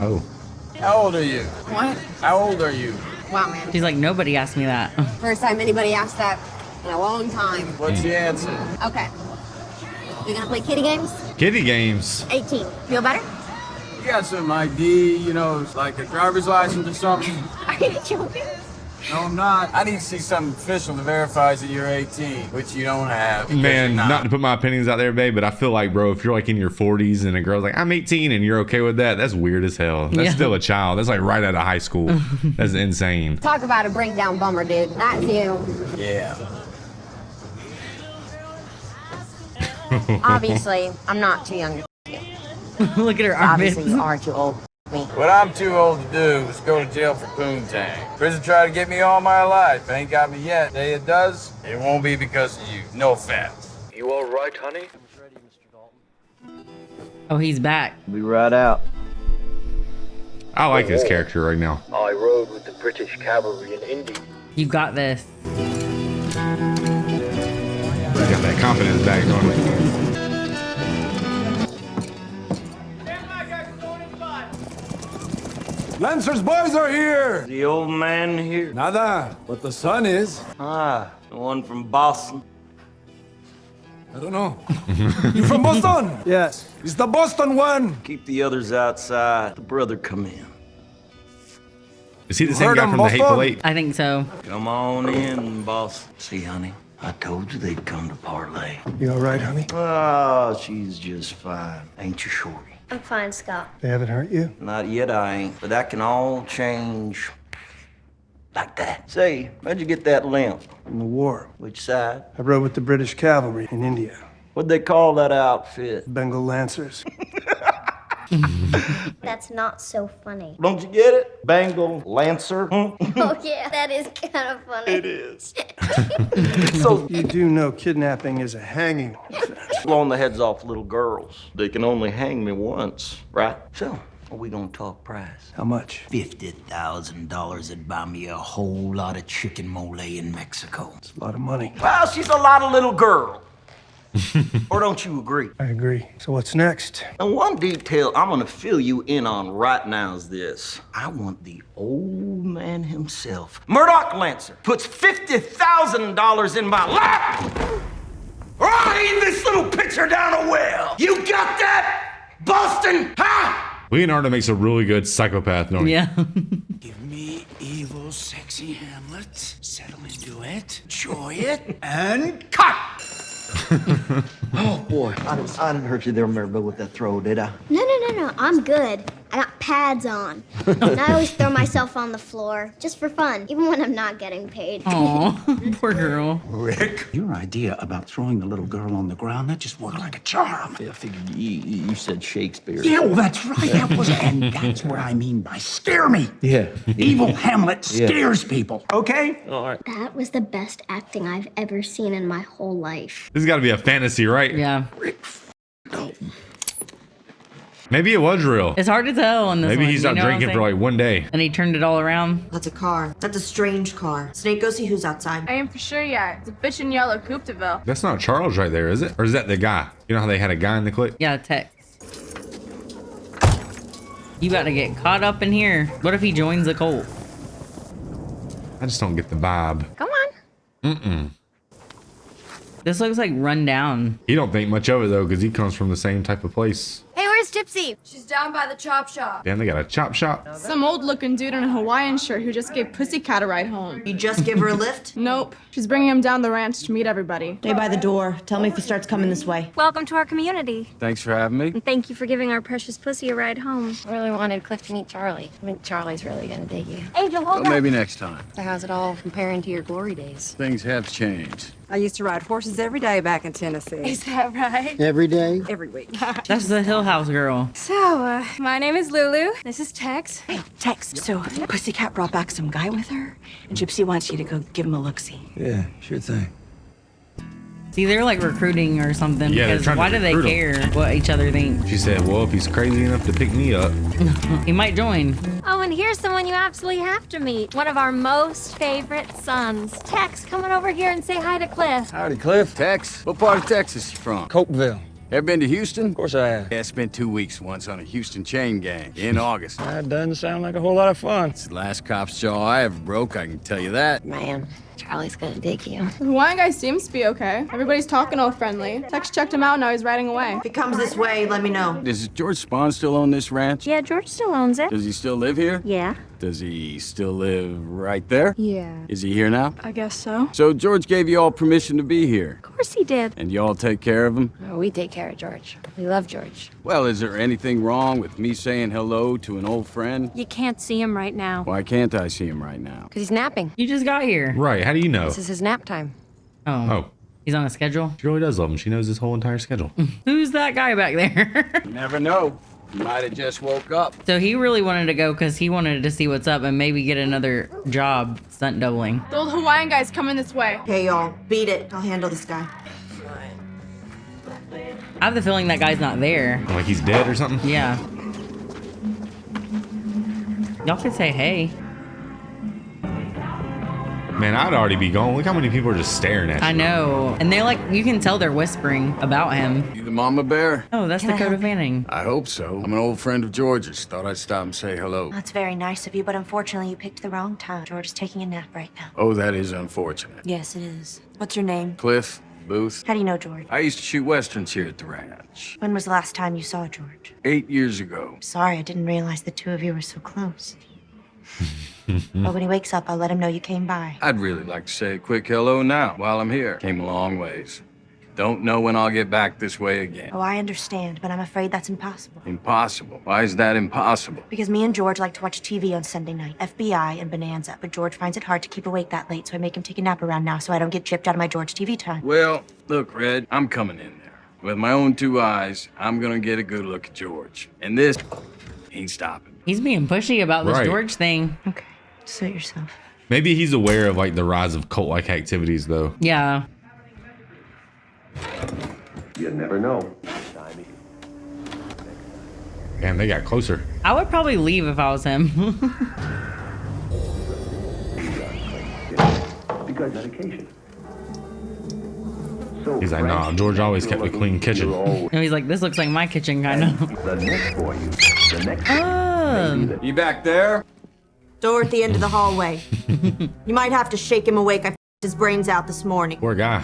Oh. How old are you? What? How old are you? Wow, man. She's like, nobody asked me that. First time anybody asked that in a long time. What's the answer? Okay. You gonna play kitty games? Kitty games. 18. Feel better? You got some ID, you know, like a driver's license or something? Are you joking? No, I'm not. I need to see something official that verifies that you're 18, which you don't have. Man, not to put my opinions out there, babe, but I feel like, bro, if you're like in your 40s and a girl's like, I'm 18 and you're okay with that, that's weird as hell. That's still a child. That's like right out of high school. That's insane. Talk about a breakdown bummer, dude. That's you. Yeah. Obviously, I'm not too young to you. Look at her armpits. Obviously, you are too old. Me. What I'm too old to do is go to jail for poontang. Prison tried to get me all my life. Ain't got me yet. Day it does, it won't be because of you. No offense. You all right, honey? Oh, he's back. Be right out. I like his character right now. I rode with the British cavalry in India. You got this. He's got that confidence back on him. Lancer's boys are here! The old man here? Nada, but the son is. Ah, the one from Boston. I don't know. You from Boston? Yes. It's the Boston one. Keep the others outside. The brother come in. Is he the same guy from the Hateful Eight? I think so. Come on in, boss. See, honey, I told you they'd come to parlay. You all right, honey? Oh, she's just fine. Ain't you, Shorty? I'm fine, Scott. They haven't hurt you? Not yet, I ain't. But that can all change like that. Say, how'd you get that limp? In the war. Which side? I rode with the British cavalry in India. What'd they call that outfit? Bengal Lancers. That's not so funny. Don't you get it? Bengal Lancer? Oh, yeah, that is kind of funny. It is. So you do know kidnapping is a hanging offense. Blowing the heads off little girls. They can only hang me once, right? So, are we gonna talk price? How much? $50,000 would buy me a whole lot of chicken mole in Mexico. It's a lot of money. Well, she's a lot of little girl. Or don't you agree? I agree. So what's next? And one detail I'm gonna fill you in on right now is this. I want the old man himself, Murdoch Lancer, puts $50,000 in my lap, or I'll aim this little pitcher down a well. You got that, Boston? Huh? Leonardo makes a really good psychopath, don't he? Yeah. Give me evil, sexy Hamlet. Settle into it. Enjoy it. And cut! Oh, boy. I didn't hurt you there, Maribel, with that throw, did I? No. I'm good. I got pads on. And I always throw myself on the floor, just for fun, even when I'm not getting paid. Aw, poor girl. Rick, your idea about throwing the little girl on the ground, that just worked like a charm. I figured you said Shakespeare. Yeah, well, that's right. And that's what I mean by scare me. Yeah. Evil Hamlet scares people, okay? All right. That was the best acting I've ever seen in my whole life. This has got to be a fantasy, right? Yeah. Maybe it was real. It's hard to tell on this Maybe one, he stopped drinking for like one day. And he turned it all around. That's a car. That's a strange car. Snake, go see who's outside. I ain't for sure yet. It's a bitch in yellow Coupe de Ville. That's not Charles right there, is it? Or is that the guy? You know how they had a guy in the clip? Yeah, Tex. You about to get caught up in here. What if he joins the cult? I just don't get the vibe. Come on. Mm-mm. This looks like run down. He don't think much of it though, because he comes from the same type of place. Hey, where's Where's Gypsy? She's down by the chop shop. Damn, they got a chop shop. Some old-looking dude in a Hawaiian shirt who just gave Pussycat a ride home. You just give her a lift? Nope. She's bringing him down the ranch to meet everybody. Stay by the door. Tell me if he starts coming this way. Welcome to our community. Thanks for having me. And thank you for giving our precious pussy a ride home. I really wanted Cliff to meet Charlie. I think Charlie's really gonna dig you. Angel, hold Well, maybe next time. So how's it all comparing to your glory days? Things have changed. I used to ride horses every day back in Tennessee. Is that right? Every day? Every week. That's the Hill House girl. So, my name is Lulu. This is Tex. Hey, Tex. So, Pussycat brought back some guy with her, and Gypsy wants you to go give him a look-see. Yeah, sure thing. See, they're like recruiting or something. Yeah, they're because trying to why do they recruit care what each other think? She said, well, if he's crazy enough to pick me up. He might join. Oh, and here's someone you absolutely have to meet. One of our most favorite sons. Tex, come on over here and say hi to Cliff. Howdy, Cliff. Tex. What part of Texas you from? Cokeville. Ever been to Houston? Of course I have. Yeah, I spent 2 weeks once on a Houston chain gang in August. That doesn't sound like a whole lot of fun. It's the last cop's jaw I ever broke, I can tell you that. Man, Charlie's gonna dig you. The Hawaiian guy seems to be okay. Everybody's talking all friendly. Tex checked him out, now he's riding away. If he comes this way, let me know. Is George Spahn still on this ranch? Yeah, George still owns it. Does he still live here? Yeah. Does he still live right there? Yeah. Is he here now? I guess so. So George gave you all permission to be here, Of course he did. and you all take care of him? Oh, we take care of George. We love George. Well, is there anything wrong with me saying hello to an old friend? You can't see him right now. Why can't I see him right now? Because he's napping. You just got here. Right, how do you know? This is his nap time. Oh. He's on a schedule. She really does love him. She knows his whole entire schedule. Who's that guy back there? You never know. You might have just woke up. So he really wanted to go because he wanted to see what's up and maybe get another job stunt doubling. The old Hawaiian guy's coming this way. Hey, y'all. Beat it. I'll handle this guy. I have the feeling that guy's not there. Like he's dead or something? Yeah. Y'all could say hey. Man, I'd already be gone. Look how many people are just staring at you. I know. And they're like, you can tell they're whispering about him. You the mama bear? Oh, that's Can I Dakota help? Fanning. I hope so. I'm an old friend of George's. Thought I'd stop and say hello. That's very nice of you, but unfortunately you picked the wrong time. George is taking a nap right now. Oh, that is unfortunate. Yes, it is. What's your name? Cliff Booth. How do you know George? I used to shoot westerns here at the ranch. When was the last time you saw George? 8 years ago. Sorry, I didn't realize the two of you were so close. But when he wakes up, I'll let him know you came by. I'd really like to say a quick hello now while I'm here. Came a long ways. Don't know when I'll get back this way again. Oh, I understand, but I'm afraid that's impossible. Impossible. Why is that impossible? Because me and George like to watch TV on Sunday night, FBI and Bonanza, but George finds it hard to keep awake that late, so I make him take a nap around now so I don't get chipped out of my George TV time. Well, look, Red, I'm coming in there. With my own 2 eyes, I'm gonna get a good look at George. And this ain't stopping me. He's being pushy about this Right. George thing. Okay, suit yourself. Maybe he's aware of like the rise of cult-like activities though. Yeah. You never know. Damn, they got closer. I would probably leave if I was him. Because dedication. He's like, nah, George always kept a clean kitchen. And he's like, this looks like my kitchen, kind of. The next for you. The next. Oh. You back there? Door at the end of the hallway. You might have to shake him awake. I f***ed his brains out this morning. Poor guy.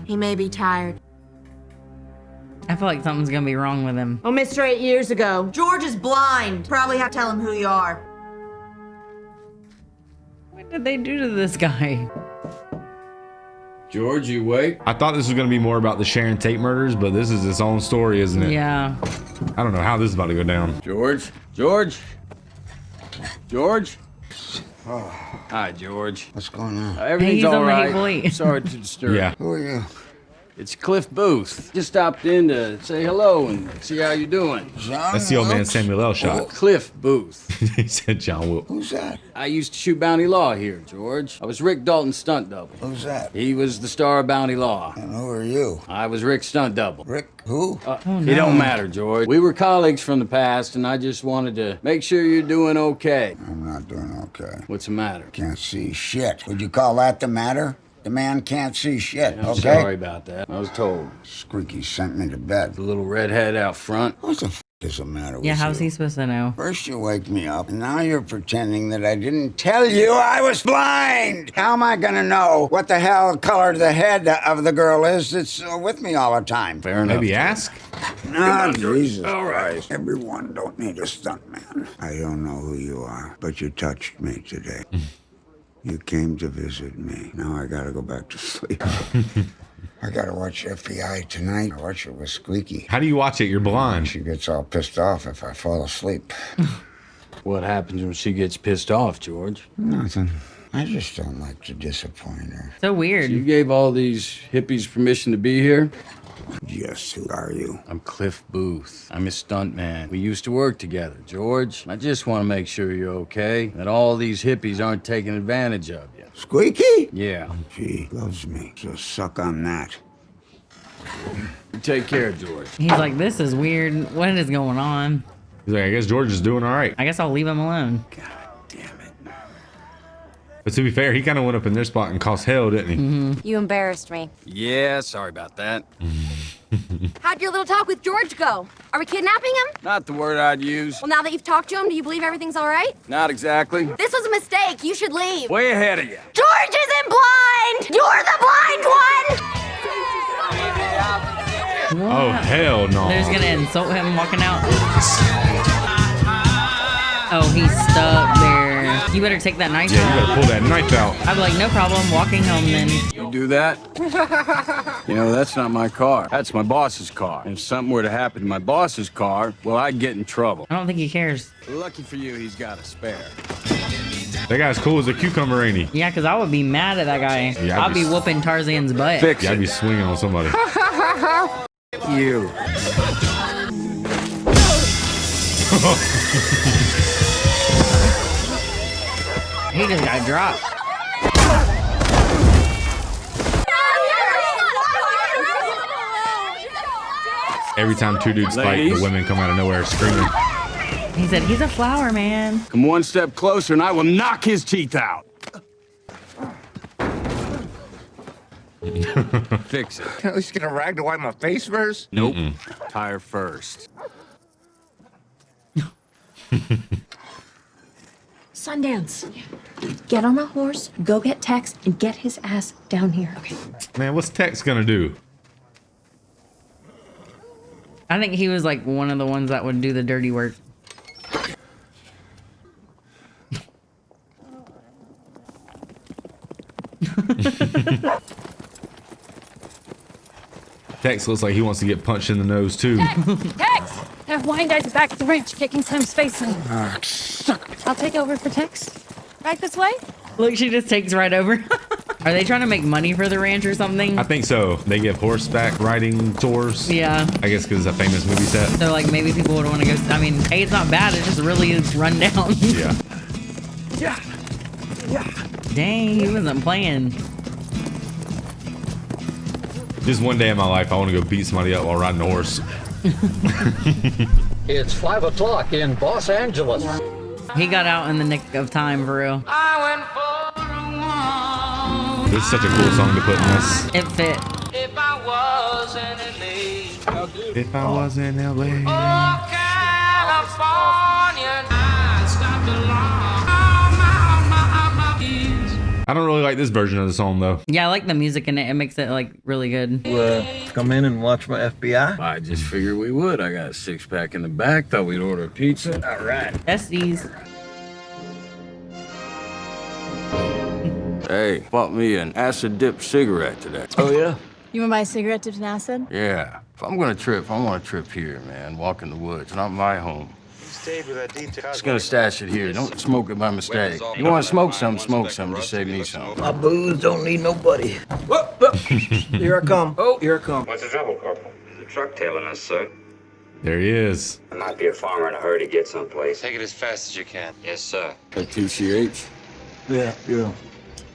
He may be tired. I feel like something's gonna be wrong with him. Oh, Mr. 8 years ago. George is blind. Probably have to tell him who you are. What did they do to this guy? George, you awake? I thought this was gonna be more about the Sharon Tate murders, but this is its own story, isn't it? Yeah. I don't know how this is about to go down. George? George? George? Oh. Hi, George. What's going on? Everything's He's all on the right. Hateful Eight. Sorry to disturb. Yeah. Who are you? It's Cliff Booth. Just stopped in to say hello and see how you're doing. That's the old man Samuel L. shot. Cliff Booth. He said John Wilkes. Who's that? I used to shoot Bounty Law here, George. I was Rick Dalton's stunt double. Who's that? He was the star of Bounty Law. And who are you? I was Rick's stunt double. Rick who? It don't matter, George. We were colleagues from the past, and I just wanted to make sure you're doing okay. I'm not doing okay. What's the matter? Can't see shit. Would you call that the matter? The man can't see shit, I'm okay? sorry about that. I was told. Squeaky sent me to bed. The little redhead out front. Who's the What's the matter with Yeah, you? how's he supposed to know? First you wake me up, and now you're pretending that I didn't tell you I was blind! How am I gonna know what the hell color the head of the girl is that's with me all the time? Fair enough. Maybe ask? No, Jesus Christ. Everyone don't need a stuntman. I don't know who you are, but you touched me today. You came to visit me. Now I gotta go back to sleep. I gotta watch FBI tonight. I watch it with Squeaky. How do you watch it? You're blind. She gets all pissed off if I fall asleep. What happens when she gets pissed off, George? Nothing. I just don't like to disappoint her. So weird. You gave all these hippies permission to be here? Yes, who are you? I'm Cliff Booth. I'm a stuntman. We used to work together, George. I just want to make sure you're okay, that all these hippies aren't taking advantage of you. Squeaky? Yeah. She loves me, so suck on that. You take care, George. He's like, this is weird. What is going on? He's like, I guess George is doing all right. I guess I'll leave him alone. But to be fair, he kind of went up in their spot and caused hell, didn't he? You embarrassed me. Yeah, sorry about that. How'd your little talk with George go? Are we kidnapping him? Not the word I'd use. Well, now that you've talked to him, do you believe everything's all right? Not exactly. This was a mistake. You should leave. Way ahead of you. George isn't blind! You're the blind one! Oh, hell no. They're just gonna insult him walking out. Oh, he's stuck there. You better take that knife Yeah, out. you better pull that knife out. I'd be like, no problem, walking home then. You do that? You know, that's not my car. That's my boss's car. And if something were to happen to my boss's car, well, I'd get in trouble. I don't think he cares. Lucky for you, he's got a spare. That guy's cool as a cucumber, ain't he? Yeah, because I would be mad at that guy. Yeah, I'd be whooping Tarzan's butt. Fix Yeah, it. I'd be swinging on somebody. You. He just got dropped. Every time two dudes fight, the women come out of nowhere screaming. He said, he's a flower man. Come one step closer and I will knock his teeth out. Fix it. Can I at least get a rag to wipe my face first? Nope. Tire first. Sundance. Get on a horse, go get Tex, and get his ass down here. Okay. Man, what's Tex gonna do? I think he was like one of the ones that would do the dirty work. Tex looks like he wants to get punched in the nose too. Tex! That blind guy's back at the ranch kicking Sam's face in. I'll take over for Tex. Right this way? Look, she just takes right over. Are they trying to make money for the ranch or something? I think so. They give horseback riding tours. Yeah. I guess because it's a famous movie set. They're like, maybe people would want to go. I mean, hey, it's not bad. It's just really run down. Yeah. Dang, he wasn't playing. Just one day in my life, I want to go beat somebody up while riding a horse. It's 5 o'clock in Los Angeles. He got out in the nick of time, for real. This is such a cool song to put in this. It fit. If I was in LA. If I was in LA. Oh, California, I stopped along. I don't really like this version of the song though. Yeah, I like the music in it. It makes it like really good. Come in and watch my FBI? I just figured we would. I got a 6-pack in the back. Thought we'd order a pizza. All right. Besties. Hey, bought me an acid-dipped cigarette today. Oh, yeah? You want to buy a cigarette dipped in acid? Yeah. If I'm gonna trip, I want to trip here, man. Walk in the woods, not my home. Just gonna stash it here. Don't smoke it by mistake. You want to smoke some, just save me some. My booze don't need nobody. Here I come. Oh, here I come. What's the trouble, Corporal? Is the truck tailing us, sir? There he is. I might be a farmer in a hurry to get someplace. Take it as fast as you can. Yes, sir. Got 2CH? Yeah.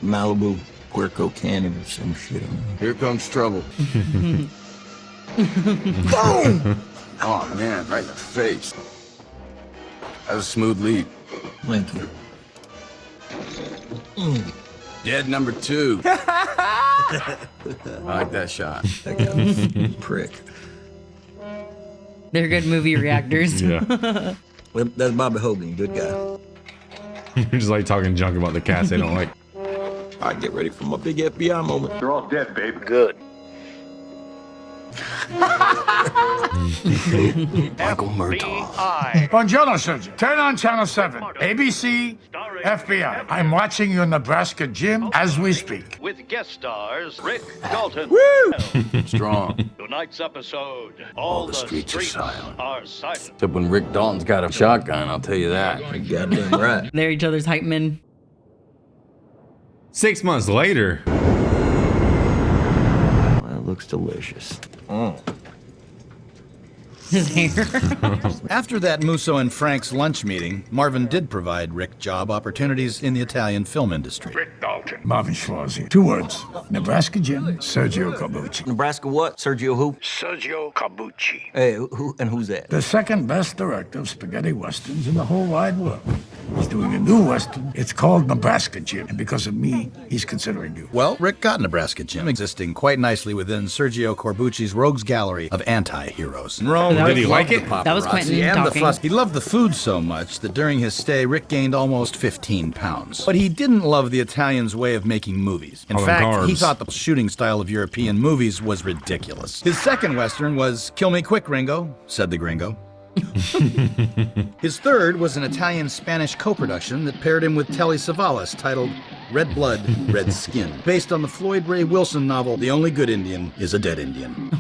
Malibu, Puerto Cannon or some shit. Here comes trouble. Boom! Oh, man, right in the face. That was a smooth lead. Thank you. Dead number 2. I like that shot. Prick. They're good movie reactors. Yeah. Well, that's Bobby Hogan, good guy. You're just like talking junk about the cast they don't like. All right, get ready for my big FBI moment. They're all dead, babe. Good. Michael Murtaugh. Buongiorno, Sergio. Turn on Channel 7. ABC, FBI. I'm watching your Nebraska gym as we speak. With guest stars Rick Dalton. Woo! Strong. Tonight's episode, all the streets are silent. Except when Rick Dalton's got a shotgun, I'll tell you that. You're goddamn right. They're each other's hype men. 6 months later. That looks delicious. His hair. After that Musso and Frank's lunch meeting, Marvin did provide Rick job opportunities in the Italian film industry. Rick Dalton. Marvin Schwarze. 2 words. Nebraska Jim, Sergio Corbucci. Nebraska what? Sergio who? Sergio Corbucci. Hey, who's that? The second best director of spaghetti westerns in the whole wide world. He's doing a new western. It's called Nebraska Jim, and because of me, he's considering you. Well, Rick got Nebraska Jim existing quite nicely within Sergio Corbucci's rogues gallery of anti-heroes. In Rome, did he like it? That was Quentin and talking. the fuss. He loved the food so much that during his stay, Rick gained almost 15 pounds. But he didn't love the Italians' way of making movies. In All them fact, carbs. he thought the shooting style of European movies was ridiculous. His second western was Kill Me Quick, Ringo, said the gringo. His third was an Italian-Spanish co-production that paired him with Telly Savalas titled Red Blood, Red Skin, based on the Floyd Ray Wilson novel The Only Good Indian is a Dead Indian.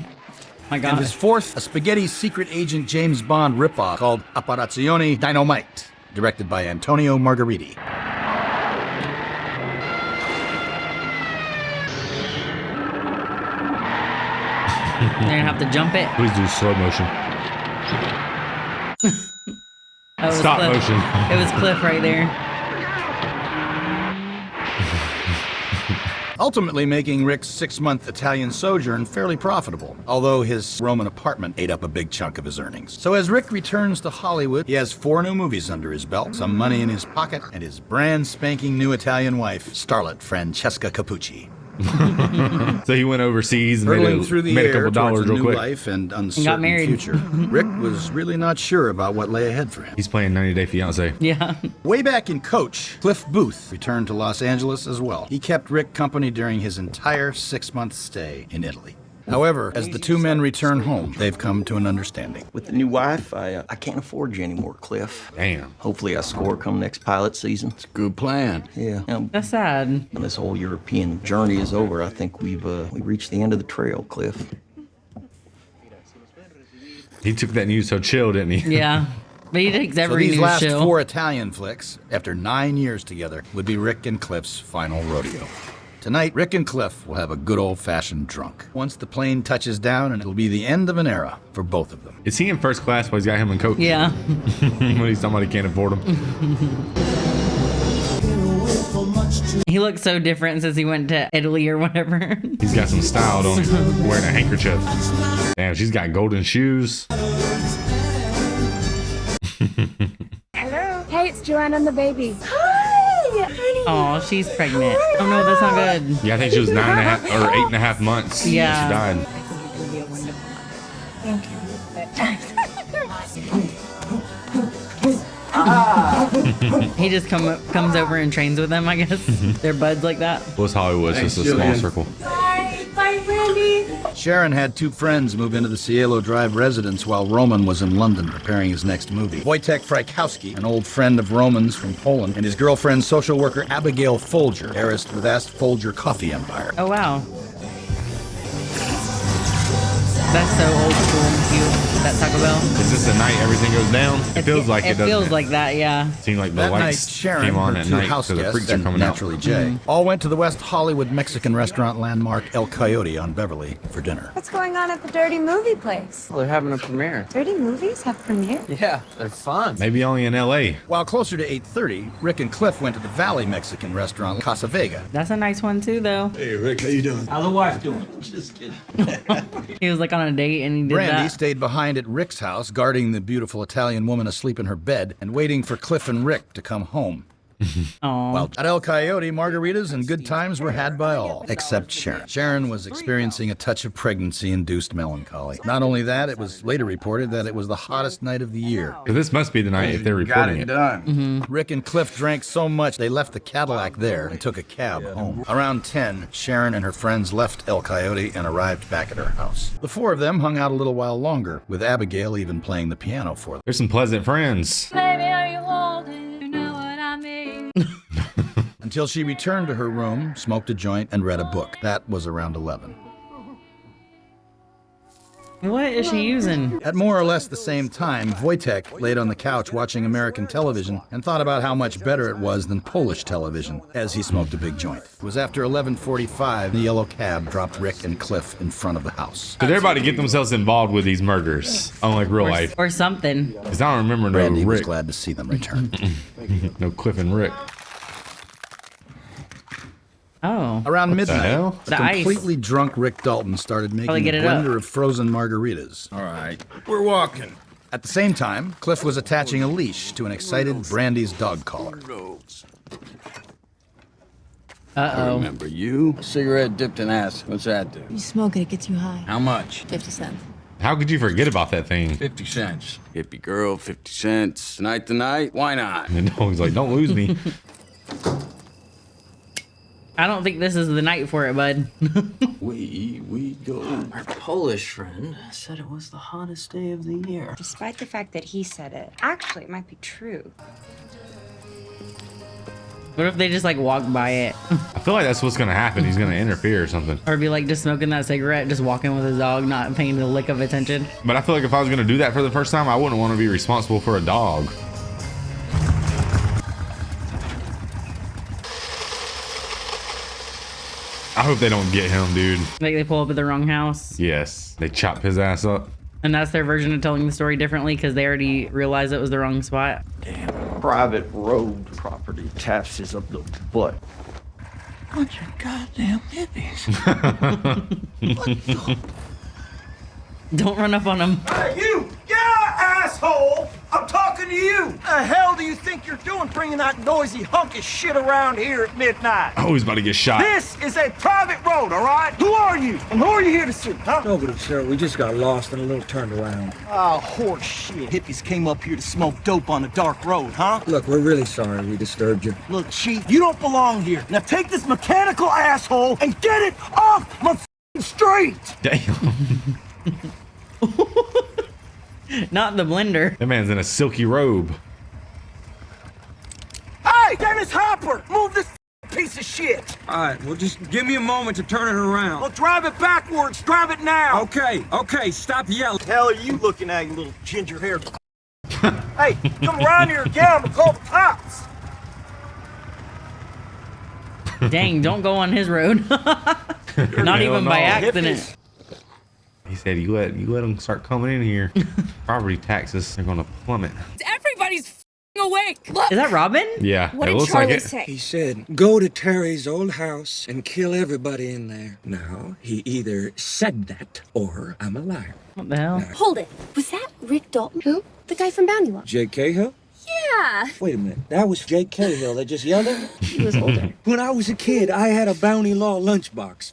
My God. And his fourth, a spaghetti secret agent James Bond ripoff called Operazione Dynamite, directed by Antonio Margheriti. They're gonna have to jump it. Please do slow motion. That was Stop Cliff. motion. It was Cliff right there. Ultimately making Rick's 6-month Italian sojourn fairly profitable, although his Roman apartment ate up a big chunk of his earnings. So as Rick returns to Hollywood, he has 4 new movies under his belt, some money in his pocket, and his brand spanking new Italian wife, starlet Francesca Capucci. So he went overseas and Hurtling through the made a air couple towards dollars a real new quick. life and got uncertain married. future. Rick was really not sure about what lay ahead for him. He's playing 90 Day Fiancé. Yeah. Way back in Coach, Cliff Booth returned to Los Angeles as well. He kept Rick company during his entire 6-month stay in Italy. However, as the 2 men return home, they've come to an understanding. With the new wife, I can't afford you anymore, Cliff. Damn. Hopefully I score come next pilot season. It's a good plan. Yeah. That's sad. When this whole European journey is over, I think we've reached the end of the trail, Cliff. He took that news so chill, didn't he? Yeah. But he takes So every these news last show. 4 Italian flicks, after 9 years together, would be Rick and Cliff's final rodeo. Tonight, Rick and Cliff will have a good old-fashioned drunk. Once the plane touches down, and it'll be the end of an era for both of them. Is he in first class while he's got him in coach? Yeah. When he's somebody can't afford him. He looks so different since he went to Italy or whatever. He's got some style, don't he? Wearing a handkerchief. Damn, she's got golden shoes. Hello. Hey, it's Joanna and the baby. Oh, she's pregnant. Oh no, that's not good. Yeah, I think she was 9.5 or 8.5 months. Yeah. She died. Thank He just comes over and trains with them, I guess. They're buds like that. What's Hollywood? It's just a small circle. Bye. Bye, Brandy. Sharon had 2 friends move into the Cielo Drive residence while Roman was in London preparing his next movie. Wojtek Frykowski, an old friend of Roman's from Poland, and his girlfriend, social worker Abigail Folger, heiress to the vast Folger coffee empire. Oh wow. That's so old school and cute. That Taco Bell. Is this the night everything goes down? It feels like it, doesn't feels it? like that, yeah. Seemed like the That night, lights Sharon, came on her at 2 night house so the freaks guests, are and coming out. naturally Jay, all went to the West Hollywood Mexican restaurant landmark El Coyote on Beverly for dinner. What's going on at the Dirty Movie Place? Well, they're having a premiere. Dirty movies have premieres? Yeah, they're fun. Maybe only in L.A. While closer to 8:30, Rick and Cliff went to the Valley Mexican restaurant Casa Vega. That's a nice one too, though. Hey, Rick, how you doing? How the wife doing? Just kidding. He was like on a date and he did Brandy that. stayed behind at Rick's house, guarding the beautiful Italian woman asleep in her bed and waiting for Cliff and Rick to come home. Well, at El Coyote, margaritas and good times were had by all, except Sharon. Sharon was experiencing a touch of pregnancy-induced melancholy. Not only that, it was later reported that it was the hottest night of the year. So this must be the night if they're reporting it. Done. Rick and Cliff drank so much they left the Cadillac there and took a cab home. Around 10, Sharon and her friends left El Coyote and arrived back at her house. The four of them hung out a little while longer, with Abigail even playing the piano for them. There's some pleasant friends. Baby, are you holding? You know what I mean? Until she returned to her room, smoked a joint, and read a book. That was around 11. What is she using? At more or less the same time, Wojtek laid on the couch watching American television and thought about how much better it was than Polish television as he smoked a big joint. It was after 11:45, the yellow cab dropped Rick and Cliff in front of the house. So they're about to get themselves involved with these murders, unlike real life. Or something. Because I don't remember no Randy was Rick. glad to see them return. No Cliff and Rick. Oh. Around What the midnight, hell? a The ice. completely drunk Rick Dalton started making Probably a get it up. blender of frozen margaritas. All right, we're walking. At the same time, Cliff was attaching a leash to an excited Brandy's dog collar. I Uh-oh. remember you. A cigarette dipped in acid. What's that do? You smoke it, it gets you high. How much? 50 cents. How could you forget about that thing? 50 cents. Hippie girl, 50 cents. Night to night, why not? And the dog's like, don't lose me. I don't think this is the night for it, bud. We go. Our Polish friend said it was the hottest day of the year. Despite the fact that he said it, actually, it might be true. What if they just like walk by it? I feel like that's what's gonna happen. He's gonna interfere or something. Or be like just smoking that cigarette, just walking with his dog, not paying a lick of attention. But I feel like if I was gonna do that for the first time, I wouldn't want to be responsible for a dog. I hope they don't get him, dude. Like they pull up at the wrong house. Yes, they chop his ass up. And that's their version of telling the story differently because they already realized it was the wrong spot. Private road property taxes up the butt. Bunch of goddamn hippies. Don't run up on them. Hey, you! Yeah, asshole! I'm talking to you! The hell do you think you're doing bringing that noisy hunk of shit around here at midnight? Oh, he's about to get shot. This is a private road, all right? Who are you? And who are you here to see, huh? Nobody, sir. We just got lost and a little turned around. Oh, horse shit. Hippies came up here to smoke dope on a dark road, huh? Look, we're really sorry we disturbed you. Look, Chief, you don't belong here. Now take this mechanical asshole and get it off my f***ing street! Damn. Not the blender. That man's in a silky robe. Hey, Dennis Hopper! Move this piece of shit! All right, well, just give me a moment to turn it around. Well, drive it backwards. Drive it now. Okay, stop yelling. Hell are you looking at, you little ginger hair? Hey, come around here again. I'm gonna call the cops. Dang, don't go on his road. Not even by accident. He said, "You let them start coming in here. Property taxes are gonna plummet." Everybody's awake. Look. Is that Robin? Yeah, What it did looks Charlie like it. say? He said, go to Terry's old house and kill everybody in there. Now, he either said that or I'm a liar. What the hell? Hold it. Was that Rick Dalton? Who? The guy from Bounty Law. Jake Cahill? Yeah. Wait a minute, that was Jake Cahill that just yelled at me? He was older. When I was a kid, I had a Bounty Law lunchbox.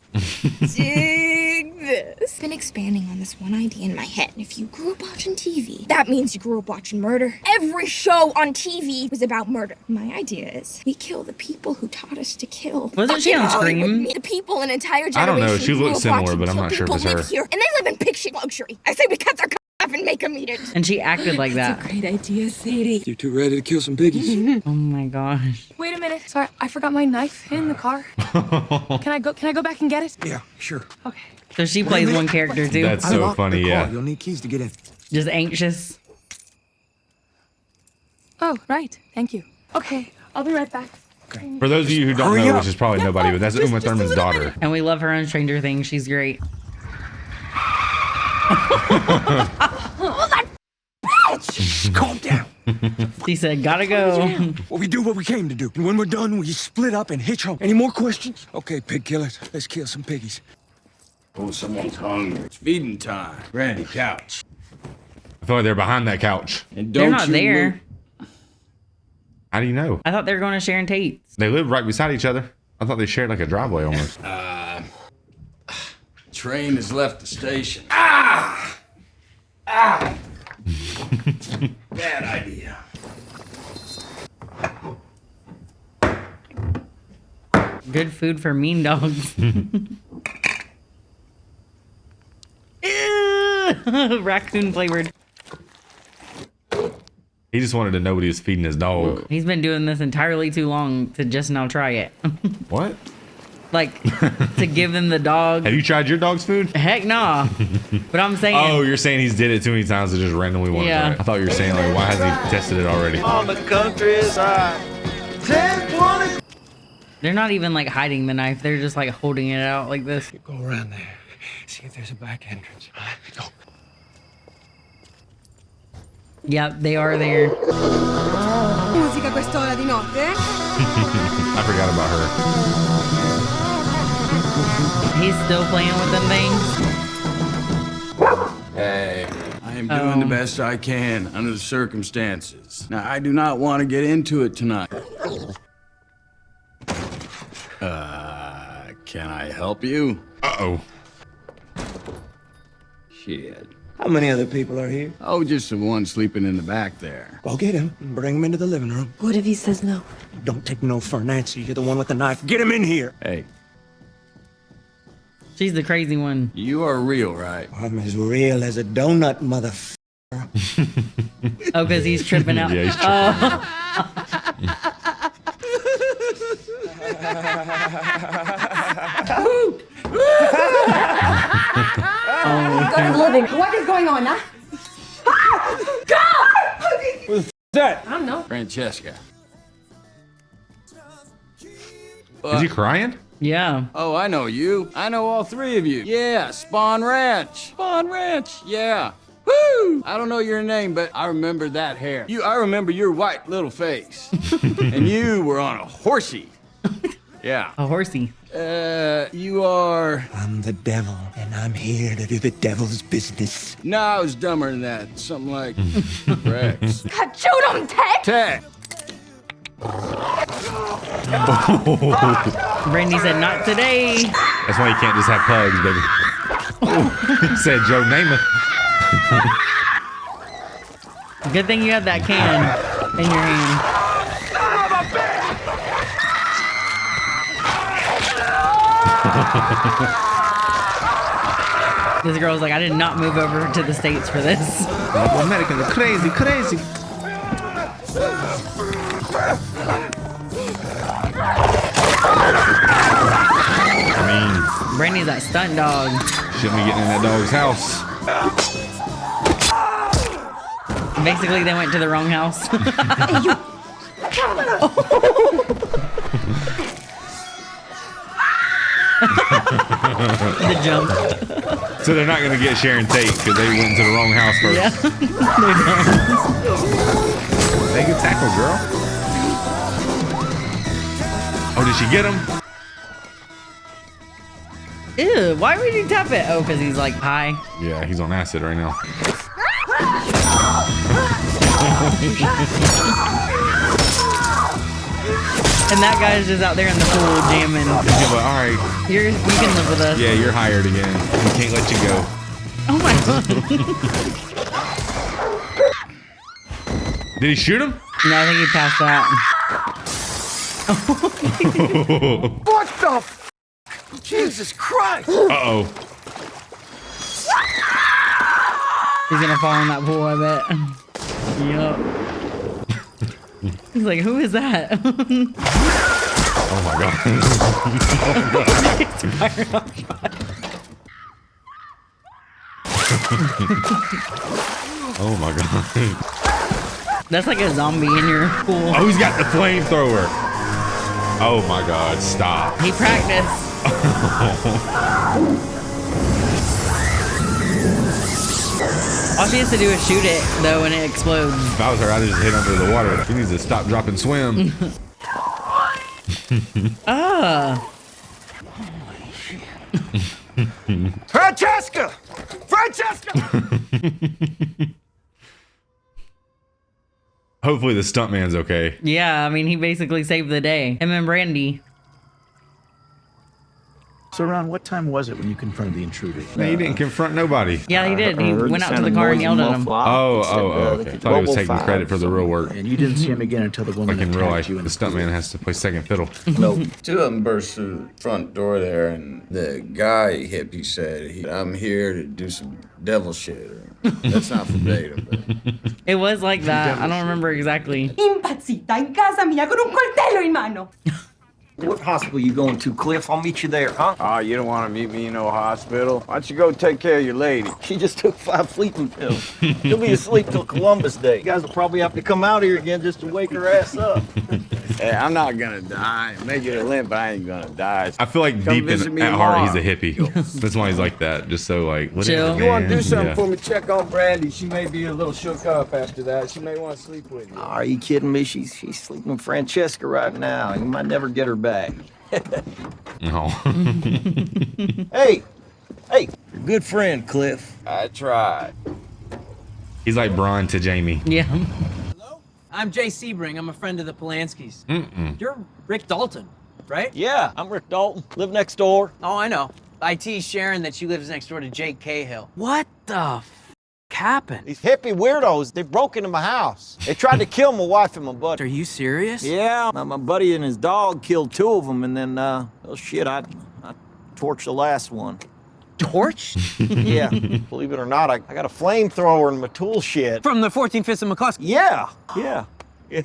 Dig this. Been expanding on this one idea in my head. If you grew up watching TV, that means you grew up watching murder. Every show on TV was about murder. My idea is we kill the people who taught us to kill. Wasn't she on Scream? The people an entire generation. I don't know. She grew looks up similar, watching but I'm kill not sure if people it's live her. here, and they live in picture luxury. I say we cut their up and make them eat it. And she acted like that. Great idea, Sadie. You two ready to kill some piggies? Oh my gosh. Wait a minute. Sorry, I forgot my knife in the car. Can I go back and get it? Yeah, sure. Okay. So she plays one character too. That's so funny, yeah. You'll need keys to get in. Just anxious. Oh, right. Thank you. Okay, I'll be right back. For those of you who don't know, which is probably nobody, but that's Uma Thurman's daughter. And we love her on Stranger Things. She's great. Oh, that bitch! Calm down. She said, gotta go. Well, we do what we came to do. And when we're done, we split up and hitch home. Any more questions? Okay, pig killers, let's kill some piggies. Oh, someone's hungry. It's feeding time. Randy, couch. I feel like they're behind that couch. And They're don't not you there. How do you know? I thought they were going to Sharon Tate's. They live right beside each other. I thought they shared like a driveway almost. Train has left the station. Bad idea. Good food for mean dogs. Ew, raccoon flavored. He just wanted to know what he was feeding his dog. He's been doing this entirely too long to just now try it. What? Like, to give them the dog. Have you tried your dog's food? Heck nah. But I'm saying. Oh, you're saying he's did it too many times to just randomly want to try it. I thought you were saying, like, why hasn't he tested it already? On the countryside. 10-20. They're not even like hiding the knife. They're just like holding it out like this. Go around there. See if there's a back entrance. Go. Yep, they are there. Musica a quest'ora di notte? I forgot about her. He's still playing with them things. Hey, I am doing the best I can under the circumstances. Now, I do not want to get into it tonight. Can I help you? Uh-oh. Shit. How many other people are here? Oh, just the one sleeping in the back there. Go get him and bring him into the living room. What if he says no? Don't take no for an answer. You're the one with the knife. Get him in here. Hey. She's the crazy one. You are real, right? I'm as real as a donut, motherfucker. Oh, because he's tripping out. Yeah, he's Go to the living. What is going on, huh? Go! What's that? I don't know. Francesca. Is he crying? Yeah. Oh, I know you. I know all three of you. Yeah, Spawn Ranch. Spawn Ranch. Yeah. Woo! I don't know your name, but I remember that hair. I remember your white little face. And you were on a horsey. Yeah. A horsey. You are... I'm the devil, and I'm here to do the devil's business. No, I was dumber than that. Something like Rex. God, shoot him, Ted! Ted! Brandy said, not today. That's why you can't just have pugs, baby. He said Joe Namath. Good thing you had that can in your hand. This girl's like, I did not move over to the States for this. Americans are crazy, crazy. I mean, Brandy's that stunt dog. shouldn't be getting in that dog's house. Basically, they went to the wrong house. The jump. So they're not going to get Sharon Tate because they went to the wrong house first. Yeah. They get tackled, girl. Oh, did she get him? Ew, why would you tap it? Oh, because he's like high. Yeah, he's on acid right now. And that guy's just out there in the pool jamming. He's like, all right. You can live with us. Yeah, you're hired again. We can't let you go. Oh my god. Did he shoot him? No, I think he passed out. What the f? Jesus Christ! Uh-oh. He's gonna fall in that pool, I bet. Yup. He's like, who is that? Oh my god. Oh my god. That's like a zombie in your pool. Oh, he's got the flamethrower. Oh my god, stop. He practiced. All she has to do is shoot it, though, and it explodes. If I was her, I'd just hit under the water. He needs to stop, drop, and swim. Francesca! Francesca! Hopefully the stuntman's okay. Yeah, I mean, he basically saved the day. Him and Brandy. So around what time was it when you confronted the intruder? Man, he didn't confront nobody. Yeah, he did. He went out to the car and yelled at him. Okay. Thought he was taking credit for the real work. And you didn't see him again until the woman like in real life, attacked you. the stuntman has to play second fiddle. No, two of them burst through the front door there, and the guy hippie said, "I'm here to do some devil shit." That's not verbatim, but It was like that. I don't remember exactly. Impazzita in casa mia con un coltello in mano. What hospital you going to, Cliff? I'll meet you there, huh? Oh, you don't want to meet me in no hospital? Why don't you go take care of your lady? She just took 5 sleeping pills. She'll be asleep till Columbus Day. You guys will probably have to come out here again just to wake her ass up. Hey, I'm not gonna die. Make it a limp, but I ain't gonna die. I feel like Come deep visit in me at heart, tomorrow. he's a hippie. That's why he's like that. Just so like, whatever, Chill. You want to do man. something Yeah. for me? Check on Brandy. She may be a little shook up after that. She may want to sleep with you. Are you kidding me? She's sleeping with Francesca right now. You might never get her back. No. Hey, you're a good friend, Cliff. I tried. He's like Braun to Jamie. Yeah. I'm Jay Sebring. I'm a friend of the Polanskis. You're Rick Dalton, right? Yeah, I'm Rick Dalton. Live next door. Oh, I know. IT's Sharon that she lives next door to Jake Cahill. What the happened? These hippie weirdos, they broke into my house. They tried to kill my wife and my buddy. Are you serious? Yeah, my buddy and his dog killed 2 of them, and then, oh shit, I torched the last one. Torch? Yeah, believe it or not, I got a flamethrower in my tool shed. From the 14th and McCluskey? Yeah,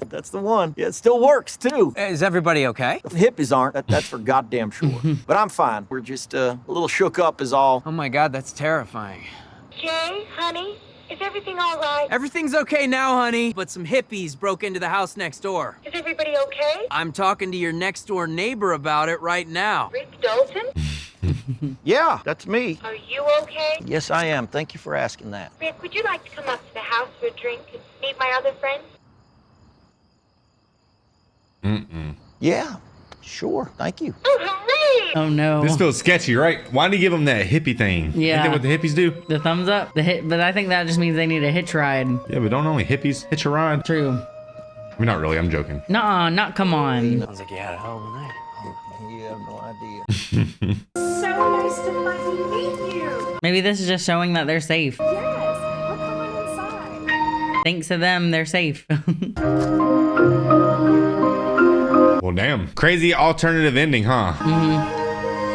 that's the one. Yeah, it still works, too. Is everybody okay? The hippies aren't, that's for goddamn sure. But I'm fine. We're just a little shook up is all. Oh my God, that's terrifying. Jay, honey, is everything all right? Everything's okay now, honey, but some hippies broke into the house next door. Is everybody okay? I'm talking to your next door neighbor about it right now. Rick Dalton? Yeah, that's me. Are you okay? Yes, I am. Thank you for asking that. Rick, would you like to come up to the house for a drink and meet my other friends? Yeah, sure. Thank you. Oh, hooray! Oh no. This feels sketchy, right? Why did he give him that hippie thing? Yeah. Isn't that what the hippies do? The thumbs up. But I think that just means they need a hitch ride. Yeah, but don't only hippies hitch a ride? True. I mean, not really. I'm joking. Nuh-uh, not come on. Sounds like you had a hell of a night. You have no idea. So nice to finally meet you. Maybe this is just showing that they're safe. Yes, we're coming inside. Thanks to them, they're safe. Well, damn. Crazy alternative ending, huh?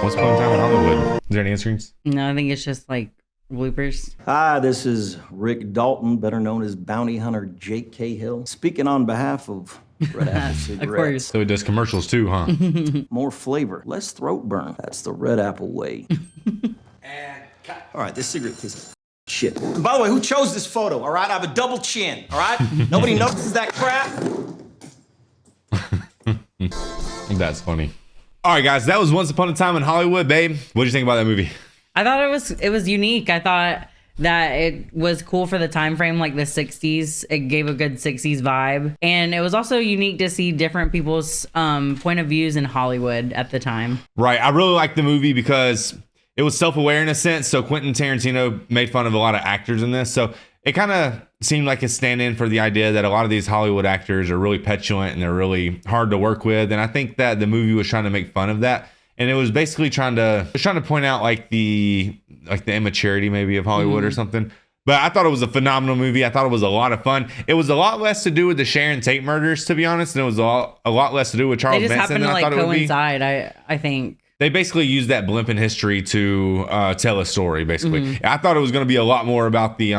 What's Upon a Time in Hollywood? Is there any answers? No, I think it's just like bloopers. Hi, this is Rick Dalton, better known as Bounty Hunter Jake Cahill, speaking on behalf of Red Apple Cigarettes. Of course. So it does commercials too, huh? More flavor, less throat burn. That's the Red Apple way. All right, this cigarette tastes like shit. And by the way, who chose this photo, all right? I have a double chin, all right? Nobody notices that crap? That's funny. All right, guys, that was Once Upon a Time in Hollywood, babe. What did you think about that movie? I thought it was unique. I thought that it was cool for the time frame, like the 60s. It gave a good 60s vibe. And it was also unique to see different people's point of views in Hollywood at the time. Right. I really liked the movie because it was self-aware in a sense. So Quentin Tarantino made fun of a lot of actors in this. So it kind of seemed like a stand-in for the idea that a lot of these Hollywood actors are really petulant and they're really hard to work with. And I think that the movie was trying to make fun of that. And it was basically trying to point out like the immaturity maybe of Hollywood or something. But I thought it was a phenomenal movie. I thought it was a lot of fun. It was a lot less to do with the Sharon Tate murders, to be honest. And it was a lot less to do with Charles They just Manson happened than to I like thought it would be. coincide, I think. They basically used that blimp in history to tell a story, basically. I thought it was going to be a lot more about the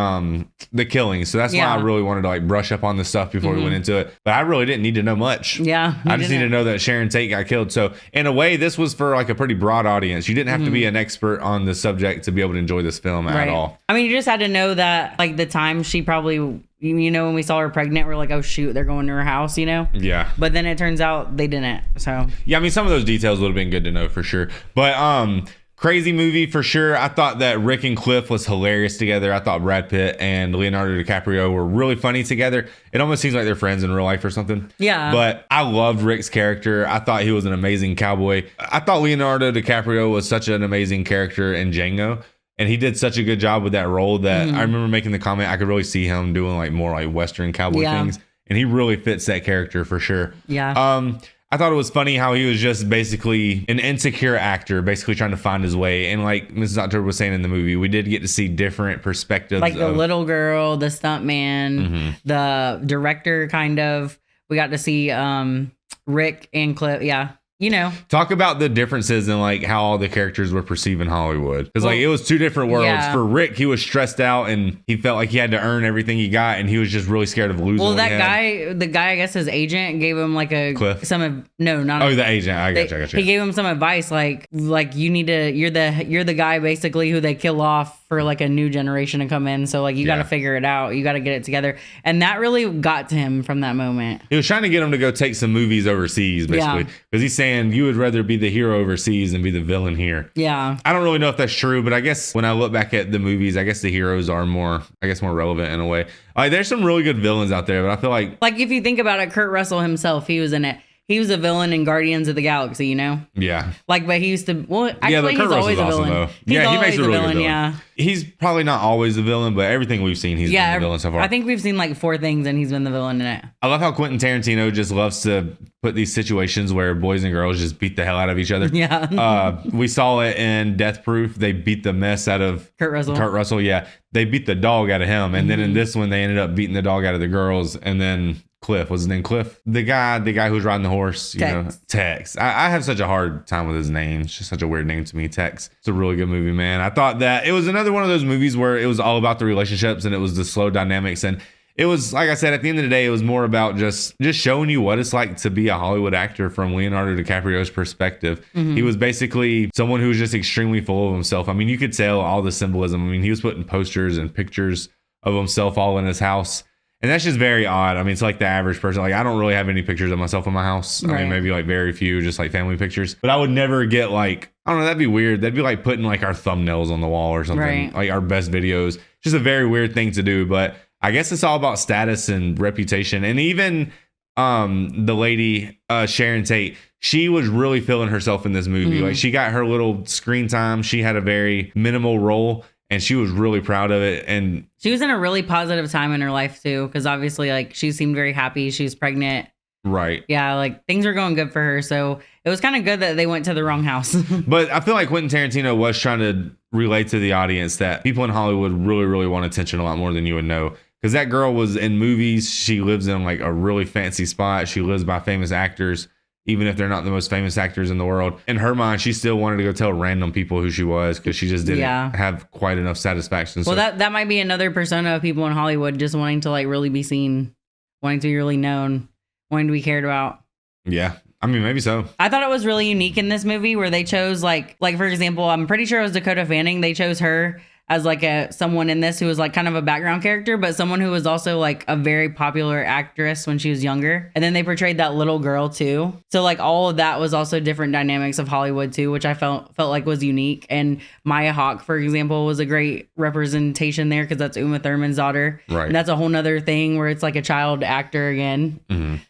killing. So that's why I really wanted to like brush up on the stuff before we went into it. But I really didn't need to know much. Yeah. I just need to know that Sharon Tate got killed. So in a way, this was for like a pretty broad audience. You didn't have to be an expert on the subject to be able to enjoy this film at all. I mean, you just had to know that like the time she probably, you know, when we saw her pregnant, we're like, oh shoot, they're going to her house, you know? Yeah. But then it turns out they didn't. So yeah, I mean, some of those details would have been good to know for sure. But crazy movie for sure. I thought that Rick and Cliff was hilarious together. I thought Brad Pitt and Leonardo DiCaprio were really funny together. It almost seems like they're friends in real life or something. Yeah. But I loved Rick's character. I thought he was an amazing cowboy. I thought Leonardo DiCaprio was such an amazing character in Django. And he did such a good job with that role that I remember making the comment, I could really see him doing like more like Western cowboy things. and he really fits that character for sure. Yeah. I thought it was funny how he was just basically an insecure actor, basically trying to find his way. And like Mrs. October was saying in the movie, we did get to see different perspectives. Like the little girl, the stuntman, the director, kind of. We got to see Rick and Cliff. Yeah. You know, talk about the differences in like how all the characters were perceiving Hollywood. Because like it was two different worlds. Yeah. For Rick, he was stressed out and he felt like he had to earn everything he got, and he was just really scared of losing. Well, that guy, the guy, I guess his agent gave him like a Cliff? the agent. I got you. He gave him some advice, like you need to. You're the guy basically who they kill off for like a new generation to come in. So like you got to figure it out. You got to get it together, and that really got to him from that moment. He was trying to get him to go take some movies overseas, basically, because he's saying you would rather be the hero overseas than be the villain here. Yeah. I don't really know if that's true, but I guess when I look back at the movies, I guess the heroes are more relevant in a way. Like there's some really good villains out there, but I feel like if you think about it, Kurt Russell himself, he was in it. He was a villain in Guardians of the Galaxy, you know? Yeah. But he used to, actually, Kurt he's always a awesome, villain. though. He makes a really good villain. Yeah. He's probably not always a villain, but everything we've seen, he's been the villain so far. I think we've seen like 4 things and he's been the villain in it. I love how Quentin Tarantino just loves to put these situations where boys and girls just beat the hell out of each other. Yeah. We saw it in Death Proof. They beat the mess out of Kurt Russell. Yeah. They beat the dog out of him. And then in this one, they ended up beating the dog out of the girls. And then Cliff, what's his name? Cliff, the guy who's riding the horse, Tex. I have such a hard time with his name. It's just such a weird name to me. Tex. It's a really good movie, man. I thought that it was another one of those movies where it was all about the relationships and it was the slow dynamics. And it was, like I said, at the end of the day, it was more about just showing you what it's like to be a Hollywood actor from Leonardo DiCaprio's perspective. He was basically someone who was just extremely full of himself. I mean, you could tell all the symbolism. I mean, he was putting posters and pictures of himself all in his house. And that's just very odd. I mean, it's like the average person. Like, I don't really have any pictures of myself in my house. I mean, maybe like very few, just like family pictures. But I would never get like, I don't know, that'd be weird. That'd be like putting like our thumbnails on the wall or something. Like our best videos. Just a very weird thing to do. But I guess it's all about status and reputation. And even the lady, Sharon Tate, she was really feeling herself in this movie. Like she got her little screen time. She had a very minimal role. And she was really proud of it. And she was in a really positive time in her life too. Cause obviously like she seemed very happy. She was pregnant. Right. Yeah. Like things were going good for her. So it was kind of good that they went to the wrong house. But I feel like Quentin Tarantino was trying to relate to the audience that people in Hollywood really, really want attention a lot more than you would know. Cause that girl was in movies. She lives in like a really fancy spot. She lives by famous actors. Even if they're not the most famous actors in the world. In her mind, she still wanted to go tell random people who she was because she just didn't have quite enough satisfaction. Well, that might be another persona of people in Hollywood just wanting to like really be seen, wanting to be really known, wanting to be cared about. Yeah. I mean, maybe so. I thought it was really unique in this movie where they chose like for example, I'm pretty sure it was Dakota Fanning. They chose her as like someone in this who was like kind of a background character, but someone who was also like a very popular actress when she was younger. And then they portrayed that little girl too. So like all of that was also different dynamics of Hollywood too, which I felt like was unique. And Maya Hawke, for example, was a great representation there because that's Uma Thurman's daughter. Right. And that's a whole nother thing where it's like a child actor again.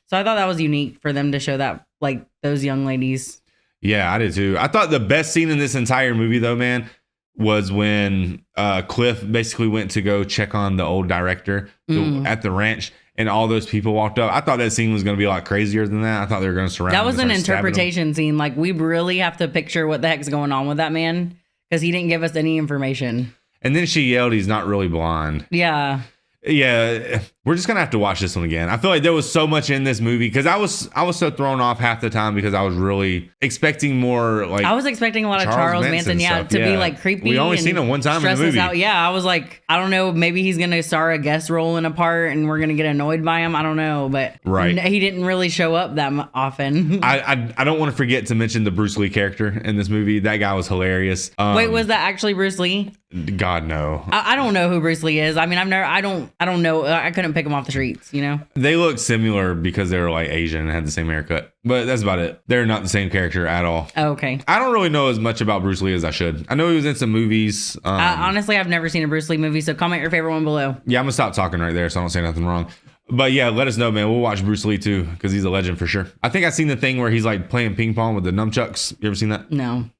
So I thought that was unique for them to show that like those young ladies. Yeah, I did too. I thought the best scene in this entire movie though, man, was when Cliff basically went to go check on the old director at the ranch and all those people walked up. I thought that scene was going to be a lot crazier than that. I thought they were going to surround him. That was an and start interpretation scene. Like we really have to picture what the heck's going on with that man because he didn't give us any information. And then she yelled, he's not really blind. Yeah. Yeah, we're just gonna have to watch this one again. I feel like there was so much in this movie because I was so thrown off half the time because I was really expecting more like I was expecting a lot of Charles Manson stuff. to be like creepy. We only seen him one time in the movie. Out. Yeah, I was like, I don't know, maybe he's gonna star a guest role in a part and we're gonna get annoyed by him. I don't know, but he didn't really show up that often. I don't want to forget to mention the Bruce Lee character in this movie. That guy was hilarious. Wait, was that actually Bruce Lee? God no. I don't know who Bruce Lee is. I mean, I don't know. I couldn't pick him off the streets, you know? They look similar because they were like Asian and had the same haircut, but that's about it. They're not the same character at all. Oh, okay. I don't really know as much about Bruce Lee as I should. I know he was in some movies. Honestly, I've never seen a Bruce Lee movie, so comment your favorite one below. Yeah, I'm gonna stop talking right there so I don't say nothing wrong. But yeah, let us know, man. We'll watch Bruce Lee too because he's a legend for sure. I think I've seen the thing where he's like playing ping pong with the nunchucks. You ever seen that? No.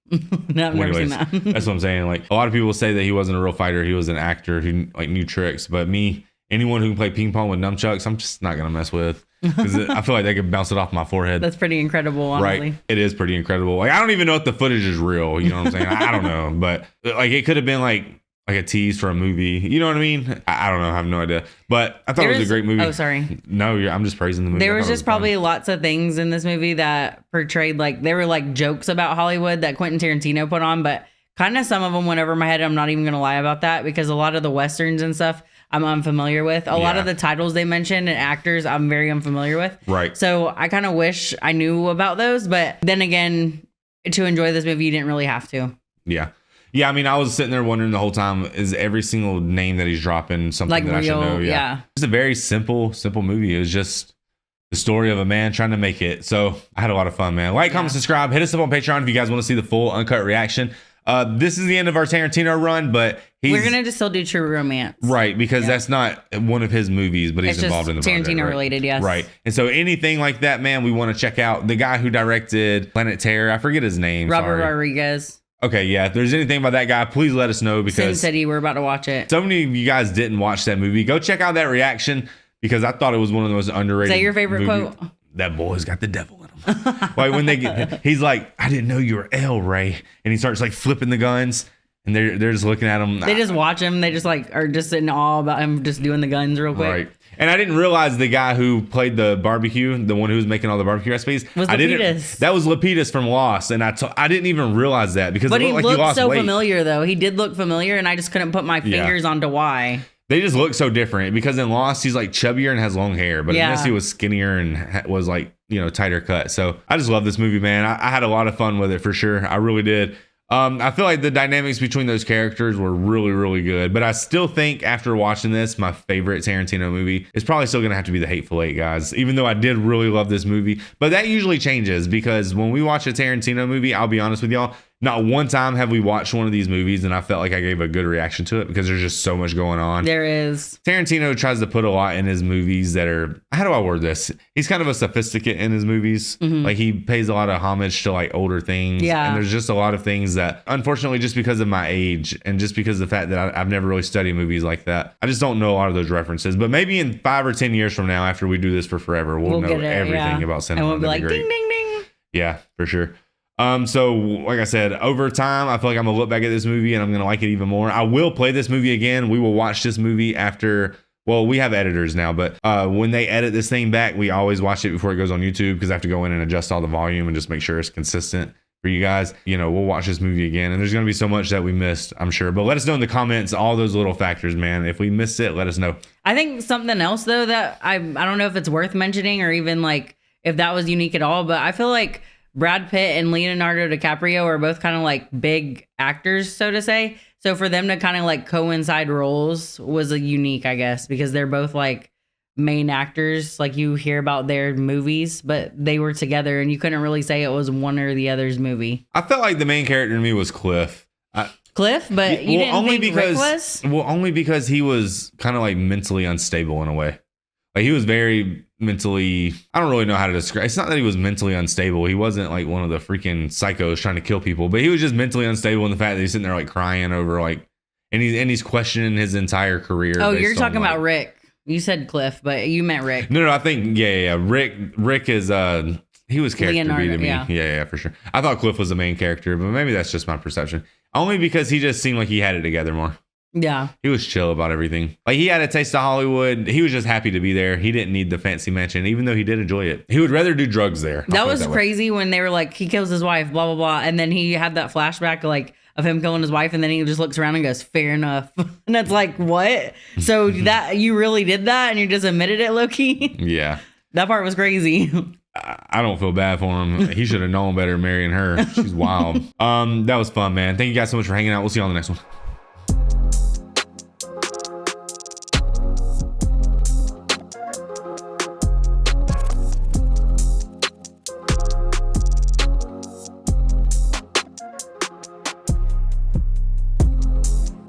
No, I've never seen that. That's what I'm saying. Like a lot of people say that he wasn't a real fighter. He was an actor who like knew tricks. But me anyone who can play ping pong with nunchucks, I'm just not gonna mess with, because I feel like they could bounce it off my forehead. That's pretty incredible, honestly. Right, it is pretty incredible. Like I don't even know if the footage is real. You know what I'm saying? I don't know, but like it could have been like a tease for a movie. You know what I mean? I don't know. I have no idea. But I thought it was a great movie. Oh, sorry. No, I'm just praising the movie. There was just probably lots of things in this movie that portrayed like they were like jokes about Hollywood that Quentin Tarantino put on, but kind of some of them went over my head. I'm not even going to lie about that, because a lot of the Westerns and stuff I'm unfamiliar with. A lot of the titles they mentioned and actors I'm very unfamiliar with. Right. So I kind of wish I knew about those. But then again, to enjoy this movie, you didn't really have to. Yeah. Yeah, I mean, I was sitting there wondering the whole time, is every single name that he's dropping something Like that real, I should know? yeah. It's a very simple movie. It was just the story of a man trying to make it. So I had a lot of fun, man. Like, comment, subscribe. Hit us up on Patreon if you guys want to see the full uncut reaction. This is the end of our Tarantino run, but we're going to just still do True Romance. Right, because that's not one of his movies, but he's It's involved in the just project, Tarantino right? related, yes. Right. And so anything like that, man, we want to check out. The guy who directed Planet Terror, I forget his name. Robert sorry. Rodriguez. Okay, yeah. If there's anything about that guy, please let us know, Sin because City, we're about to watch it. so many of you guys didn't watch that movie. Go check out that reaction, because I thought it was one of the most underrated. Is that your favorite quote? That boy's got the devil in him. Like when he's like, I didn't know you were El Ray, and he starts like flipping the guns, and they're just looking at him. They just watch him. They just like are just in awe about him just doing the guns real quick. Right. And I didn't realize the guy who played the barbecue, the one who was making all the barbecue recipes, Was Lapidus. That was Lapidus from Lost, and I didn't even realize that, because But it he looked like looked he lost so weight. familiar, though. He did look familiar, and I just couldn't put my fingers onto why. They just look so different, because in Lost he's like chubbier and has long hair, but in this he was skinnier and was like, tighter cut. So I just love this movie, man. I had a lot of fun with it for sure. I really did. I feel like the dynamics between those characters were really, really good. But I still think after watching this, my favorite Tarantino movie is probably still going to have to be The Hateful Eight, guys. Even though I did really love this movie. But that usually changes, because when we watch a Tarantino movie, I'll be honest with y'all, not one time have we watched one of these movies and I felt like I gave a good reaction to it, because there's just so much going on. There is. Tarantino tries to put a lot in his movies that are, how do I word this? He's kind of a sophisticate in his movies. Mhm. Like he pays a lot of homage to like older things. Yeah. And there's just a lot of things that, unfortunately, just because of my age and just because of the fact that I've never really studied movies like that, I just don't know a lot of those references. But maybe in 5 or 10 years from now, after we do this for forever, we'll know everything about cinema. And we'll be like, That'd ding, ding, ding. Yeah, for sure. So like I said, over time, I feel like I'm gonna look back at this movie and I'm gonna like it even more. I will play this movie again. We will watch this movie after. Well, we have editors now, but when they edit this thing back, we always watch it before it goes on YouTube, because I have to go in and adjust all the volume and just make sure it's consistent for you guys. We'll watch this movie again, and there's gonna be so much that we missed, I'm sure. But let us know in the comments all those little factors, man. If we missed it, let us know. I think something else though that I don't know if it's worth mentioning or even like if that was unique at all, but I feel like Brad Pitt and Leonardo DiCaprio are both kind of like big actors, so to say. So for them to kind of like coincide roles was a unique, I guess, because they're both like main actors. Like you hear about their movies, but they were together and you couldn't really say it was one or the other's movie. I felt like the main character to me was Cliff. Cliff, but you didn't think Rick was? Well, only because he was kind of like mentally unstable in a way. Like he was very mentally, I don't really know how to describe. It's not that he was mentally unstable. He wasn't like one of the freaking psychos trying to kill people, but he was just mentally unstable in the fact that he's sitting there like crying over like, and he's questioning his entire career. Oh, you're talking about Rick. You said Cliff, but you meant Rick. No, I think yeah. Rick is he was character Leonardo, B to me. Yeah, for sure. I thought Cliff was the main character, but maybe that's just my perception. Only because he just seemed like he had it together more. Yeah. He was chill about everything. Like he had a taste of Hollywood. He was just happy to be there. He didn't need the fancy mansion, even though he did enjoy it. He would rather do drugs there. That was crazy when they were like, he kills his wife, blah, blah, blah. And then he had that flashback like of him killing his wife. And then he just looks around and goes, fair enough. And it's like, what? So that you really did that and you just admitted it, Loki? Yeah. That part was crazy. I don't feel bad for him. He should have known better marrying her. She's wild. That was fun, man. Thank you guys so much for hanging out. We'll see you on the next one.